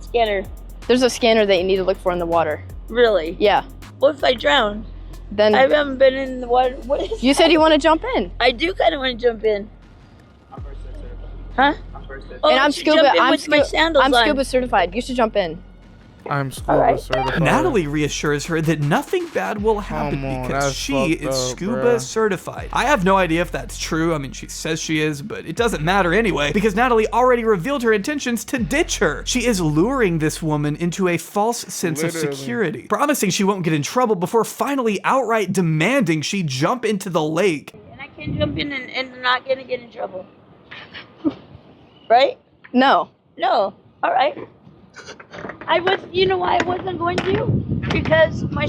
Scanner. There's a scanner that you need to look for in the water. Really? Yeah. What if I drown? Then I haven't been in the water. What is you said you want to jump in. I do kind of want to jump in. Huh? Oh, And I I'm should scuba. jump in I'm, with my sandals I'm on. scuba certified. You should jump in. I'm scuba certified. Natalie reassures her that nothing bad will happen Come on, because that's she fucked is up, scuba bruh. certified. I have no idea if that's true. I mean, she says she is, but it doesn't matter anyway because Natalie already revealed her intentions to ditch her. She is luring this woman into a false sense of security, promising she won't get in trouble before finally outright demanding she jump into the lake. And I can jump in and not gonna get in trouble. Right? No. No. All right. You know why I wasn't going to? Because my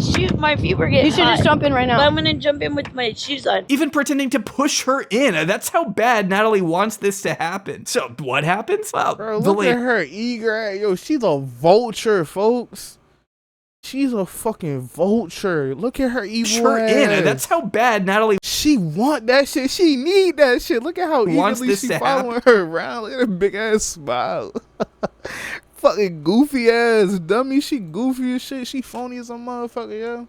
feet were getting You should just hot. jump in right But now. I'm gonna jump in with my shoes on. Even pretending to push her in. That's how bad Natalie wants this to happen. So what happens? Well, Bro, the look at her eager. Yo, she's a vulture, folks. She's a fucking vulture. Look at her evil her ass. in. That's how bad Natalie She want that shit. She need that shit. Look at how wants eagerly this she to following her around. Look at her big ass smile. Fucking goofy ass dummy. She goofy as shit. She phony as a motherfucker, yo.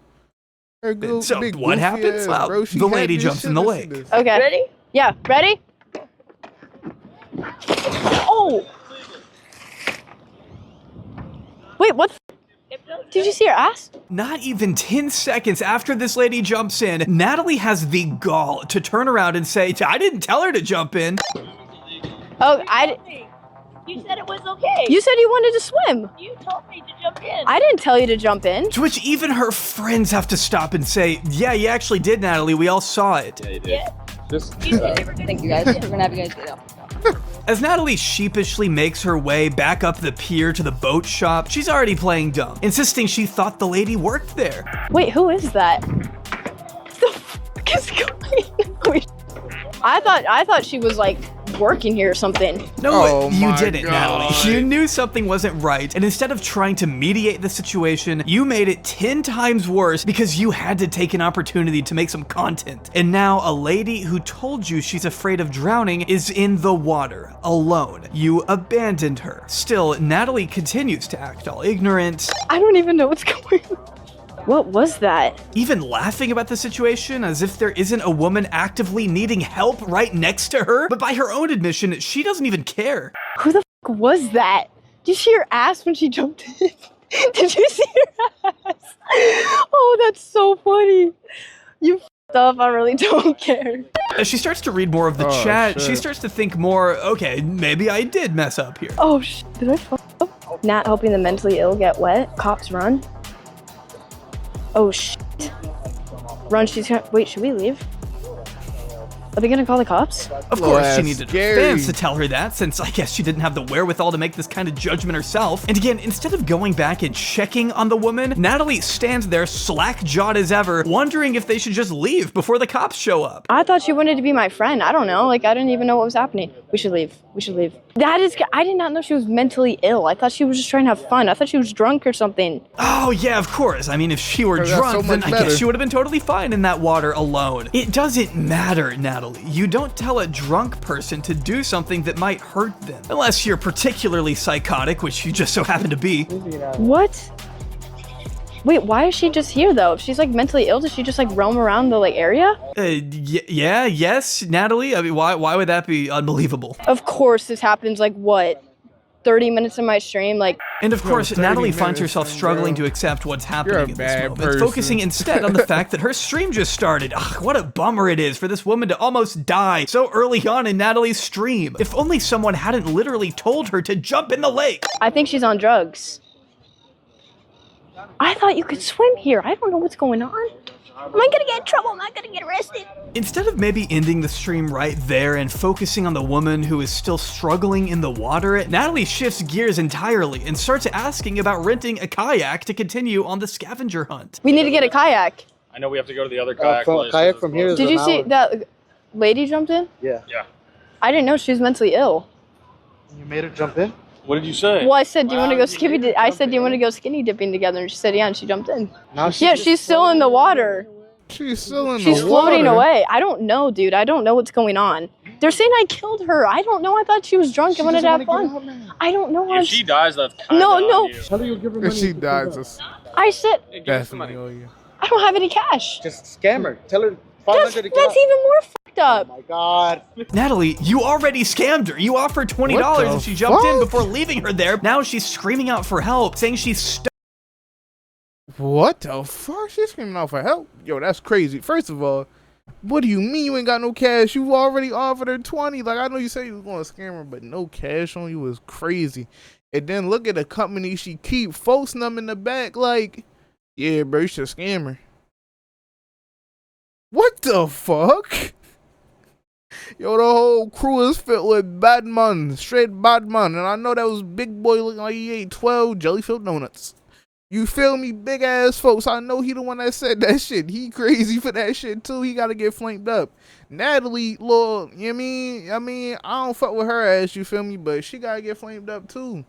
Her So big what goofy happens? ass, Well, bro. She the had lady this jumps shit. in the Listen to lake. this. Okay. Ready? Yeah. Ready? Oh. Wait, what? Did you see her ass? Not even 10 seconds after this lady jumps in, Natalie has the gall to turn around and say, I didn't tell her to jump in. Oh, You said it was okay. You said you wanted to swim. You told me to jump in. I didn't tell you to jump in. To which even her friends have to stop and say, yeah, you actually did, Natalie. We all saw it. Yeah, you did. Yeah. Just You said you were gonna Thank you guys. We're gonna have you guys get out. As Natalie sheepishly makes her way back up the pier to the boat shop, she's already playing dumb, insisting she thought the lady worked there. Wait, who is that? What the fuck is going on? Wait. I thought she was like working here or something. No, you my didn't, God. Natalie. You knew something wasn't right, and instead of trying to mediate the situation, you made it 10 times worse because you had to take an opportunity to make some content. And now a lady who told you she's afraid of drowning is in the water, alone. You abandoned her. Still, Natalie continues to act all ignorant. I don't even know what's going on. What was that? Even laughing about the situation as if there isn't a woman actively needing help right next to her. But by her own admission, she doesn't even care. Who the fuck was that? Did you see her ass when she jumped in? Did you see her ass? Oh, that's so funny. You f***ed up. I really don't care. As she starts to read more of the chat, shit. she starts to think more, okay, maybe I did mess up here. Oh, did I fuck up? Not helping the mentally ill get wet. Cops run. Oh, Run, she's gonna. Wait, should we leave? Are they gonna call the cops? Of course, she that's needed her scary. fans to tell her that, since I guess she didn't have the wherewithal to make this kind of judgment herself. And again, instead of going back and checking on the woman, Natalie stands there slack-jawed as ever, wondering if they should just leave before the cops show up. I thought she wanted to be my friend. I don't know. Like, I didn't even know what was happening. We should leave. We should leave. I did not know she was mentally ill. I thought she was just trying to have fun. I thought she was drunk or something. Oh, yeah, of course. I mean, if she were That's drunk, so then much I better. guess she would have been totally fine in that water alone. It doesn't matter, Natalie. You don't tell a drunk person to do something that might hurt them. Unless you're particularly psychotic, which you just so happen to be. What? Wait, why is she just here though? If she's like mentally ill, does she just like roam around the like area? Yeah, yes, Natalie. I mean, why would that be unbelievable? Of course, this happens like what, 30 minutes in my stream, like. And of course, Natalie finds herself struggling to accept what's happening in this moment, focusing instead on the fact that her stream just started. Ugh, what a bummer it is for this woman to almost die so early on in Natalie's stream. If only someone hadn't literally told her to jump in the lake. I think she's on drugs. I thought you could swim here. I don't know what's going on. Am I gonna get in trouble? Am I gonna get arrested? Instead of maybe ending the stream right there and focusing on the woman who is still struggling in the water, Natalie shifts gears entirely and starts asking about renting a kayak to continue on the scavenger hunt. We need to get a kayak. I know we have to go to the other kayak place. Kayak from here is Did you see that lady jumped in? Yeah. Yeah. I didn't know she was mentally ill. You made her jump in? What did you say? Well, I said, do you want to go skinny? I said, do you want to go skinny dipping together? And she said, yeah, and she jumped in. Now She's still in the water. She's still in the water. She's floating away. I don't know, dude. I don't know what's going on. They're saying I killed her. I don't know. I thought she was drunk and wanted to have fun. I don't know. If she dies, that's kind No. If she dies, I said, definitely. I don't have any cash. Just scam her. Tell her That's 500 to even get out. more fucked up. Oh my god. Natalie, you already scammed her. You offered $20 and she jumped in before leaving her there. Now she's screaming out for help, saying she's stuck. What the fuck? She's screaming out for help? Yo, that's crazy. First of all, what do you mean you ain't got no cash? You already offered her 20. Like, I know you said you was going to scam her, but no cash on you is crazy. And then look at the company she keep posting them in the back like, yeah, bro, you should scam her. What the fuck? Yo, the whole crew is filled with bad man, straight bad man. And I know that was Big Boy looking like he ate 12 jelly-filled donuts. You feel me? Big ass folks. I know he the one that said that shit. He crazy for that shit too. He gotta get flamed up. Natalie, Lord, you know I mean, I don't fuck with her ass, you feel me? But she gotta get flamed up too.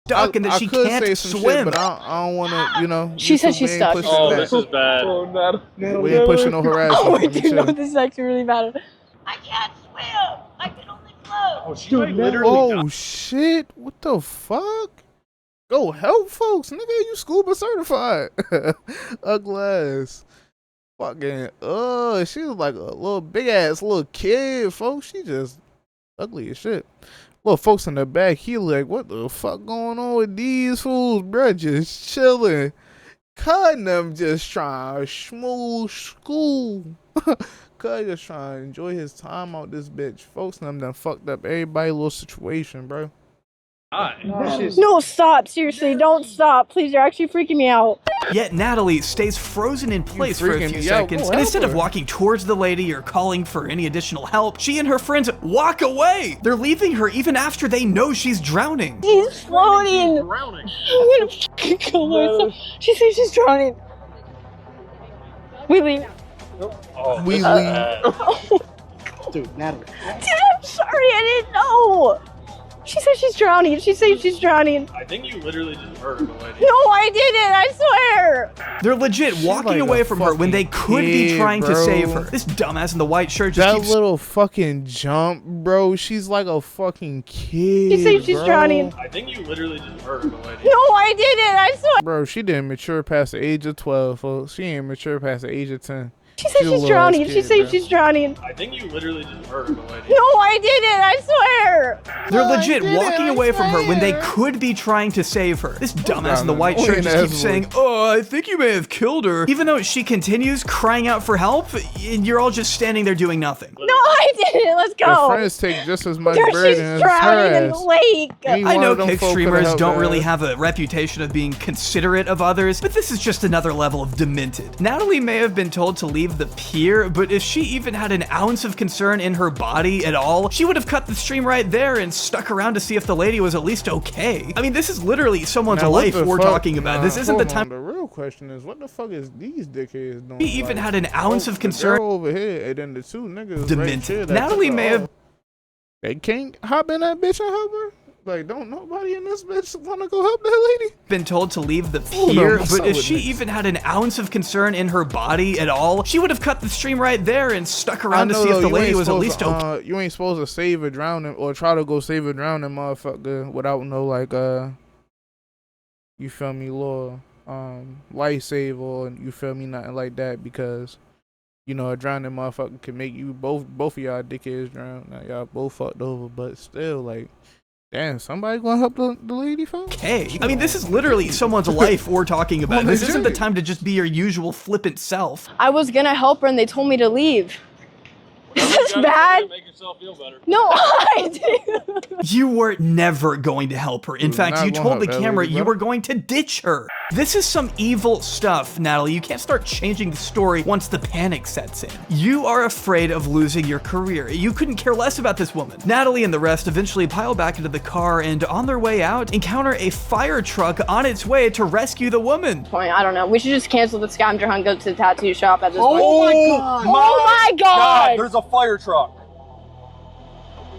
Stuck and that she could can't say some swim. shit, but I don't wanna, you know. She said she's stuck. Oh, this is bad. Oh, We ain't pushing no harassment. Oh, Let me dude, no, chill. this is actually really bad. I can't swim. I can only float. Oh, she might literally Oh shit! What the fuck? Go help folks, nigga. You scuba certified. Ugly ass. Fucking she was like a little big ass little kid, folks. She just ugly as shit. Little folks in the back, he like, what the fuck going on with these fools, bruh? Just chilling. Cutting them just trying to smooth school. Cuz just trying to enjoy his time out this bitch. Folks and them done fucked up everybody's little situation, bro. No, stop. Seriously, don't stop. Please, you're actually freaking me out. Yet Natalie stays frozen in place for a freaking few me out. seconds, Go and instead help of her. walking towards the lady or calling for any additional help, she and her friends walk away. They're leaving her even after they know she's drowning. She's floating. I'm gonna fucking kill myself. She says she's drowning. We leave. We leave. Dude, Natalie. Dude, I'm sorry. I didn't know. She said she's drowning. She said she's drowning. I think you literally just murdered the lady. No, I didn't. I swear. They're legit walking like away a from her when they could be kid, trying to bro. save her. This dumbass in the white shirt just That keeps little fucking jump, bro. She's like a fucking kid. She said she's bro. drowning. I think you literally just murdered the lady. No, I didn't. I swear. Bro, she didn't mature past the age of 12, folks. She ain't mature past the age of 10. She said She's a she's little drowning. ass She kid, said bro. she's drowning. I think you literally just murdered the lady. No, I didn't. I swear. They're legit did it, walking I away from her when they swear. could be trying to save her. This dumbass in the down white there. shirt just Annoying keeps ass saying, "Oh, I think you may have killed her," even though she continues crying out for help, and you're all just standing there doing nothing. No, I didn't. Let's Your go. friends take just as much She's burden as her drowning in the ass. lake. Any I one know of them kick folk coulda streamers helped don't her really ass. have a reputation of being considerate of others, but this is just another level of demented. Natalie may have been told to leave the pier, but if she even had an ounce of concern in her body at all, she would have cut the stream right there and stuck around to see if the lady was at least okay. I mean, this is literally someone's Now, what life the we're fuck- talking about. This isn't the hold time. on. The real question is, what the fuck is these dickheads doing? She even had an ounce of the concern. girl over here, and then the two niggas right Demented. here that Natalie took her may have- off. They can't hop in that bitch and help her? Like, don't nobody in this bitch want to go help that lady? Been told to leave the Hold on, pier, what's but up if with she this? even had an ounce of concern in her body at all, she would have cut the stream right there and stuck around to see if the lady was at least okay. You ain't supposed to save a drowning or try to go save a drowning motherfucker without no like you feel me, law. lifesaver, and you feel me, nothing like that, because you know a drowning motherfucker can make you both of y'all dickheads drown. Now y'all both fucked over, but still, like, damn, somebody gonna help the lady, folks? Hey, I mean, this is literally someone's life we're talking about. This isn't the time to just be your usual flippant self. I was gonna help her and they told me to leave. Is this bad? Make yourself feel better. No, I do. You were never going to help her. In fact, you told the camera you were going to ditch her. This is some evil stuff, Natalie. You can't start changing the story once the panic sets in. You are afraid of losing your career. You couldn't care less about this woman. Natalie and the rest eventually pile back into the car and on their way out, encounter a fire truck on its way to rescue the woman. I don't know. We should just cancel the scavenger hunt, go to the tattoo shop at this point. Oh my god! Oh my god! There's a fire truck.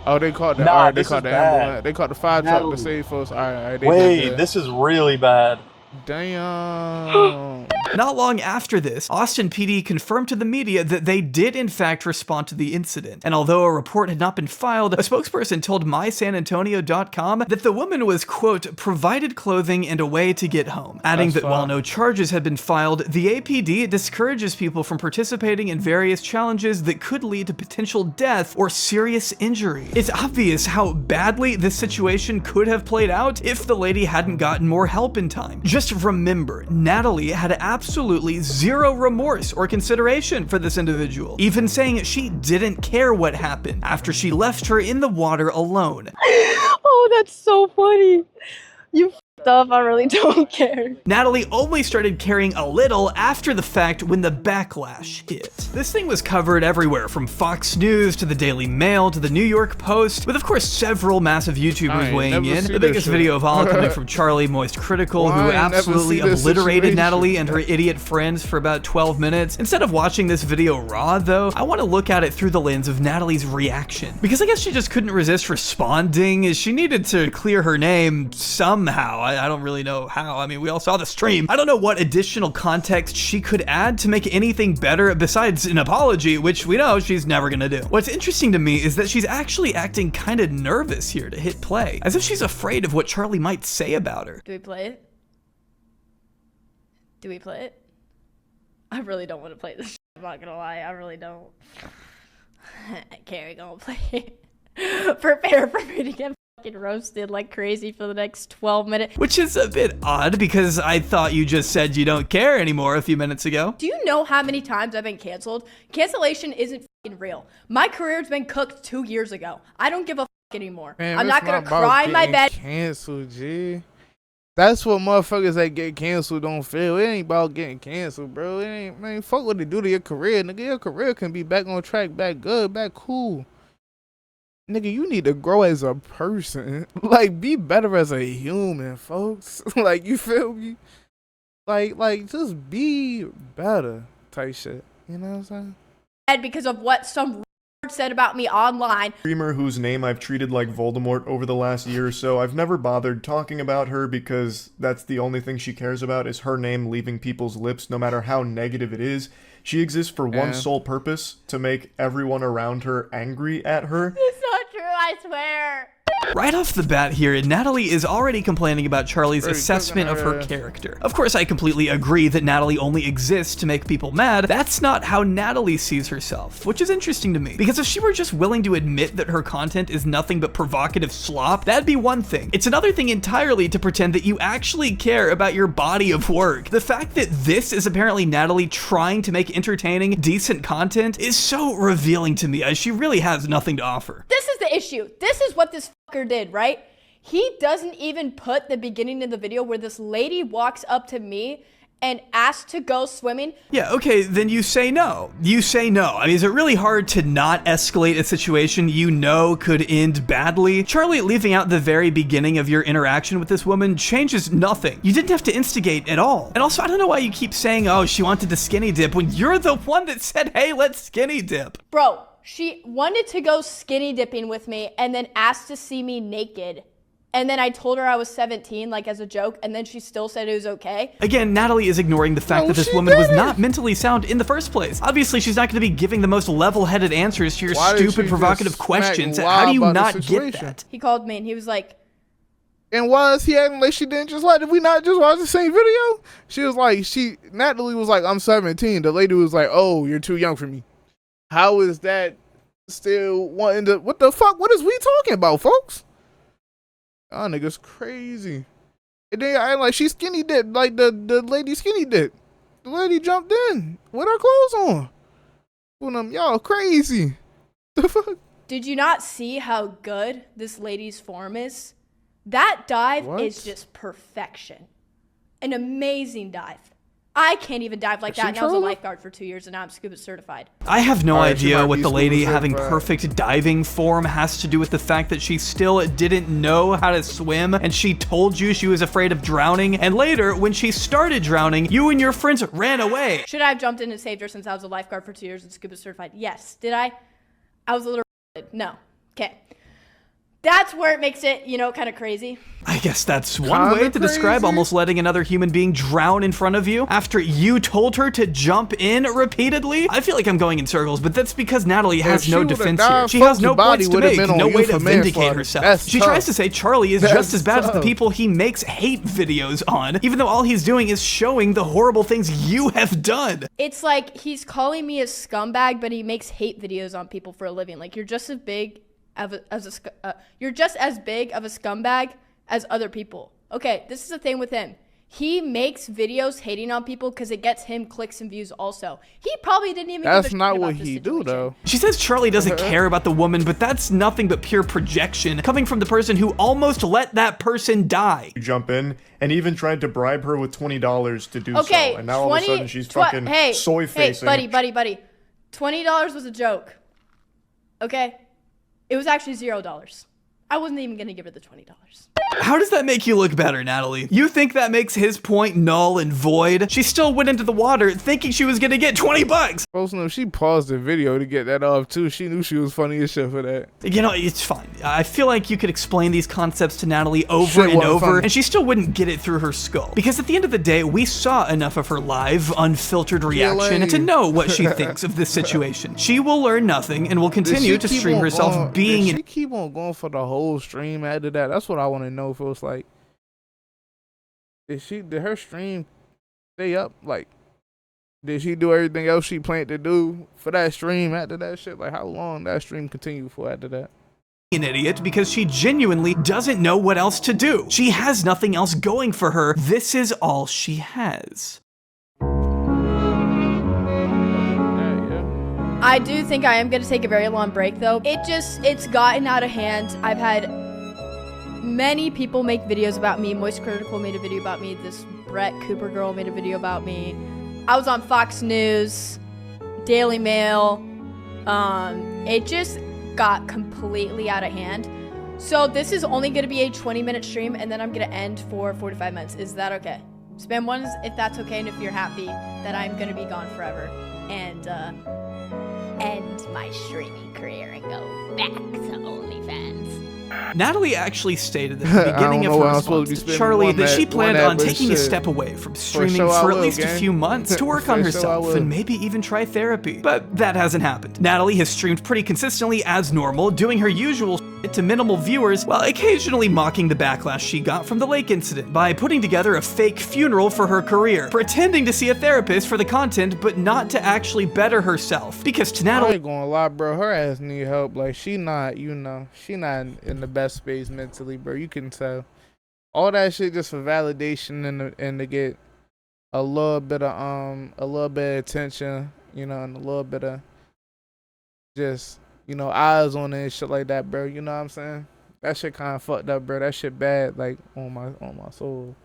Oh, they caught the Nah, they this caught is the bad. ambulance. They caught the fire truck to save folks. All right, they Wait, did that. this is really bad. Damn. Not long after this, Austin PD confirmed to the media that they did in fact respond to the incident. And although a report had not been filed, a spokesperson told mysanantonio.com that the woman was, quote, provided clothing and a way to get home, adding that while no charges had been filed, the APD discourages people from participating in various challenges that could lead to potential death or serious injury. It's obvious how badly this situation could have played out if the lady hadn't gotten more help in time. Just remember, Natalie had absolutely zero remorse or consideration for this individual, even saying she didn't care what happened after she left her in the water alone. Oh, that's so funny. You f***ed up. I really don't care. Natalie only started caring a little after the fact when the backlash hit. This thing was covered everywhere, from Fox News to the Daily Mail to the New York Post, with of course several massive YouTubers weighing in. The biggest video of all coming from Charlie Moist Critical, who absolutely obliterated Natalie and her idiot friends for about 12 minutes. Instead of watching this video raw though, I want to look at it through the lens of Natalie's reaction. Because I guess she just couldn't resist responding. She needed to clear her name somehow. I don't really know how. I mean, we all saw the stream. I don't know what additional context she could add to make anything better besides an apology, which we know she's never gonna do. What's interesting to me is that she's actually acting kind of nervous here to hit play, as if she's afraid of what Charlie might say about her. Do we play it? Do we play it? I really don't want to play this. I'm not gonna lie, I really don't. Carrie gonna play it. Prepare for me to get fucking roasted like crazy for the next 12 minutes. Which is a bit odd because I thought you just said you don't care anymore a few minutes ago. Do you know how many times I've been canceled? Cancellation isn't fucking real. My career's been cooked 2 years ago. I don't give a fuck anymore. Man, I'm not gonna cry in my bed. Canceled, G. That's what motherfuckers that get canceled don't feel. It ain't about getting canceled, bro. It ain't, man, fuck what they do to your career, nigga. Your career can be back on track, back good, back cool. Nigga, you need to grow as a person. Like, be better as a human, folks. Like, you feel me? Like, just be better type shit. You know what I'm saying? Because of what some said about me online. Streamer whose name I've treated like Voldemort over the last year or so. I've never bothered talking about her because that's the only thing she cares about is her name leaving people's lips, no matter how negative it is. She exists for one sole purpose, to make everyone around her angry at her. It's not true, I swear. Right off the bat here, Natalie is already complaining about Charlie's assessment of her character. Of course, I completely agree that Natalie only exists to make people mad. That's not how Natalie sees herself, which is interesting to me. Because if she were just willing to admit that her content is nothing but provocative slop, that'd be one thing. It's another thing entirely to pretend that you actually care about your body of work. The fact that this is apparently Natalie trying to make entertaining, decent content is so revealing to me, as she really has nothing to offer. This is the issue. This is what this fucker did, right? He doesn't even put the beginning of the video where this lady walks up to me and asks to go swimming. Yeah, okay, then you say no. You say no. I mean, is it really hard to not escalate a situation you know could end badly? Charlie leaving out the very beginning of your interaction with this woman changes nothing. You didn't have to instigate at all. And also, I don't know why you keep saying, oh, she wanted to skinny dip when you're the one that said, hey, let's skinny dip. Bro, she wanted to go skinny dipping with me and then asked to see me naked. And then I told her I was 17, like as a joke, and then she still said it was okay. Again, Natalie is ignoring the fact that this woman was not mentally sound in the first place. Obviously, she's not going to be giving the most level-headed answers to your stupid, provocative questions. How do you not get that? He called me and he was like, And was he acting like she didn't just like, did we not just watch the same video? She was like, Natalie was like, I'm 17. The lady was like, oh, you're too young for me. How is that still wanting to, what the fuck? What is we talking about, folks? Y'all niggas crazy. And then I like she skinny dipped, like the lady skinny dipped. The lady jumped in with her clothes on. When y'all crazy. The fuck? Did you not see how good this lady's form is? That dive is just perfection. An amazing dive. I can't even dive like that, and I was a lifeguard for 2 years, and now I'm scuba certified. I have no idea what the lady having perfect diving form has to do with the fact that she still didn't know how to swim, and she told you she was afraid of drowning, and later, when she started drowning, you and your friends ran away. Should I have jumped in and saved her since I was a lifeguard for 2 years and scuba certified? Yes. Did I? I was a little no. Okay. That's where it makes it, you know, kind of crazy. I guess that's one way to describe almost letting another human being drown in front of you after you told her to jump in repeatedly. I feel like I'm going in circles, but that's because Natalie has no defense here. She has no points to make, no way to vindicate herself. She tries to say Charlie is just as bad as the people he makes hate videos on, even though all he's doing is showing the horrible things you have done. It's like he's calling me a scumbag, but he makes hate videos on people for a living. Like, you're just as big you're just as big of a scumbag as other people. Okay, this is the thing with him. He makes videos hating on people because it gets him clicks and views also. He probably didn't even That's not what he do, though. She says Charlie doesn't care about the woman, but that's nothing but pure projection coming from the person who almost let that person die. You jump in and even tried to bribe her with $20 to do so. And now all of a sudden she's fucking soy-facing. Hey, buddy. $20 was a joke. Okay? It was actually $0. I wasn't even gonna give her the $20. How does that make you look better, Natalie? You think that makes his point null and void? She still went into the water thinking she was gonna get 20 bucks. Well, she paused the video to get that off too. She knew she was funny as shit for that. You know, it's fine. I feel like you could explain these concepts to Natalie over and over, and she still wouldn't get it through her skull. Because at the end of the day, we saw enough of her live, unfiltered reaction to know what she thinks of this situation. She will learn nothing and will continue to stream herself being. Did she keep on going for the whole stream after that? That's what I want to know. If it was like, did her stream stay up? Like, did she do everything else she planned to do for that stream after that shit? Like, how long that stream continued for after that? An idiot because she genuinely doesn't know what else to do. She has nothing else going for her. This is all she has. I do think I am going to take a very long break, though. It's gotten out of hand. I've had many people make videos about me. Moist Critical made a video about me. This Brett Cooper girl made a video about me. I was on Fox News, Daily Mail. It just got completely out of hand. So this is only going to be a 20-minute stream, and then I'm going to end for 45 minutes. Is that okay? Spam ones if that's okay, and if you're happy that I'm going to be gone forever. And, end my streaming career and go back to OnlyFans. Natalie actually stated at the beginning of her response to Charlie that she planned on taking a step away from streaming for at least a few months to work on herself and maybe even try therapy. But that hasn't happened. Natalie has streamed pretty consistently as normal, doing her usual shit to minimal viewers while occasionally mocking the backlash she got from the lake incident by putting together a fake funeral for her career, pretending to see a therapist for the content but not to actually better herself. Because to Natalie, I ain't gonna lie, bro, her ass need help. Like, she not, you know, she not in the best space mentally, bro. You can tell. All that shit just for validation and to get a little bit of attention, you know, and a little bit of just, you know, eyes on it and shit like that, bro. You know what I'm saying? That shit kind of fucked up, bro. That shit bad, like, on my soul.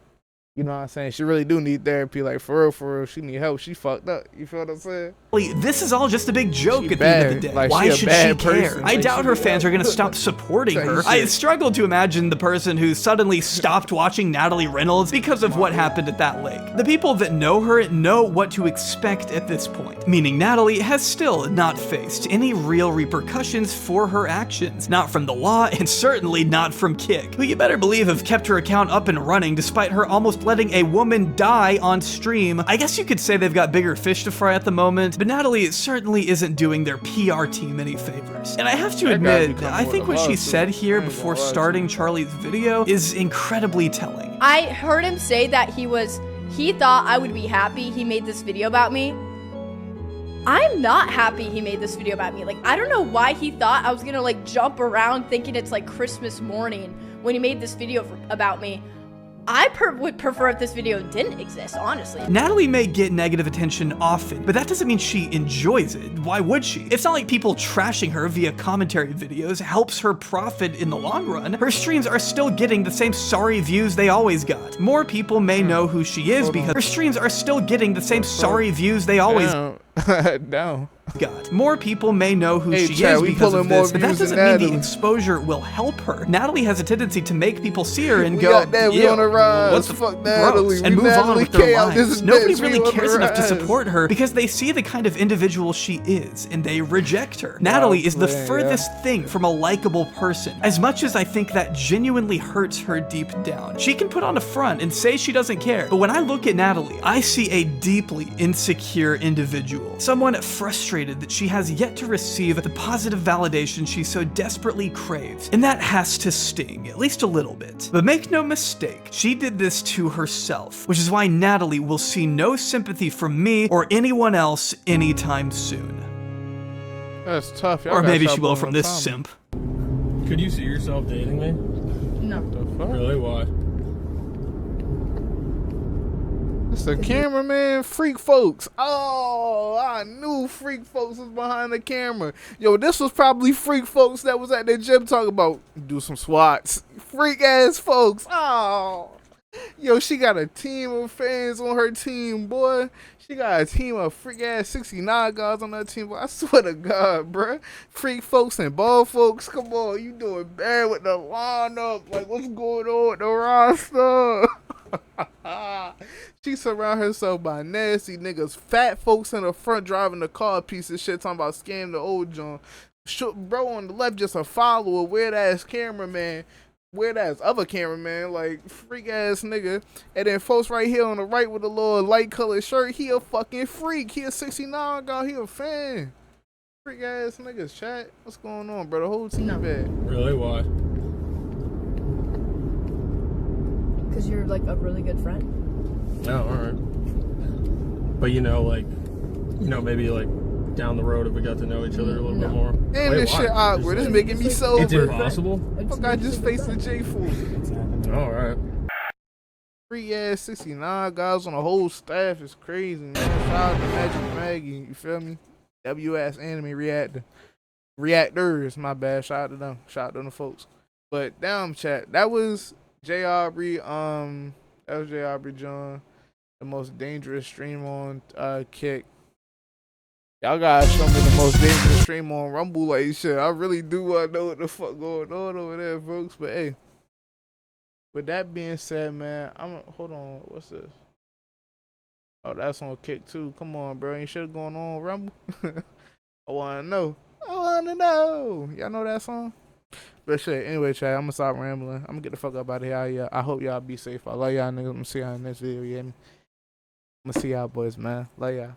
You know what I'm saying? She really do need therapy. Like, for real, she need help. She fucked up. You feel what I'm saying? This is all just a big joke at the end of the day. Like, why should she care? Person. I doubt her fans are gonna stop supporting her. I struggle to imagine the person who suddenly stopped watching Natalie Reynolds because of what happened at that lake. The people that know her know what to expect at this point, meaning Natalie has still not faced any real repercussions for her actions. Not from the law, and certainly not from Kick, who you better believe have kept her account up and running despite her almost just letting a woman die on stream. I guess you could say they've got bigger fish to fry at the moment, but Natalie certainly isn't doing their PR team any favors. And I have to admit, I think what she said here before starting Charlie's video is incredibly telling. I heard him say that he thought I would be happy he made this video about me. I'm not happy he made this video about me. Like, I don't know why he thought I was gonna like jump around thinking it's like Christmas morning when he made this video about me. I would prefer if this video didn't exist, honestly. Natalie may get negative attention often, but that doesn't mean she enjoys it. Why would she? It's not like people trashing her via commentary videos helps her profit in the long run. Her streams are still getting the same sorry views they always got. More people may know who she is because her streams are still getting the same sorry views they always No. got. More people may know who she is because of this, but that doesn't mean the exposure will help her. Natalie has a tendency to make people see her and go, we on the rise. What's the fuck Natalie? And move on with their lives. Nobody really cares enough to rise. support her because they see the kind of individual she is and they reject her. Natalie is the furthest thing from a likable person. As much as I think that genuinely hurts her deep down. She can put on a front and say she doesn't care, but when I look at Natalie, I see a deeply insecure individual. Someone frustrated that she has yet to receive the positive validation she so desperately craves. And that has to sting, at least a little bit. But make no mistake, she did this to herself, which is why Natalie will see no sympathy from me or anyone else anytime soon. That's tough. Or maybe she will from this simp. Could you see yourself dating me? No. The fuck? Really? Why? It's the cameraman, Freak Folks. Oh, I knew Freak Folks was behind the camera. Yo, this was probably Freak Folks that was at the gym talking about do some squats. Freak ass folks. Oh, yo, she got a team of fans on her team, boy. She got a team of freak ass 69 guys on her team. Boy, I swear to God, bruh. Freak Folks and ball folks, come on, you doing bad with the lineup. Like, what's going on with the roster? She surround herself by nasty niggas, fat folks in the front driving the car, piece of shit, talking about scamming the old John. Bro on the left just a follower, weird ass cameraman, weird ass other cameraman, like freak ass nigga. And then folks right here on the right with a little light colored shirt, he a fucking freak. He a 69 guy, he a fan. Freak ass niggas, chat. What's going on, bro? The whole team bad. Really? Why? Because you're like a really good friend. Oh, alright. But maybe like down the road if we got to know each other a little bit more. And this shit awkward. It's making me sober. It's impossible? Fuck, I just faced the J for. Alright. Free ass 69 guys on the whole staff is crazy, man. Shout out to Magic Maggie, you feel me? WS Anime Reactors, my bad. Shout out to them. Shout out to them folks. But damn, chat, that was J. Aubrey, that was J. Aubrey John, the most dangerous stream on Kick. Y'all gotta show me the most dangerous stream on Rumble, like shit. I really do want to know what the fuck going on over there, folks. But hey, with that being said, man, hold on. What's this? Oh, that's on Kick too. Come on, bro. Ain't shit going on Rumble? I wanna know. I wanna know. Y'all know that song? But shit, anyway, chat, I'm gonna stop rambling. I'm gonna get the fuck up out of here. I hope y'all be safe. I love y'all niggas. I'm gonna see y'all in the next video. You hear me? I'm gonna see y'all boys, man. Love y'all.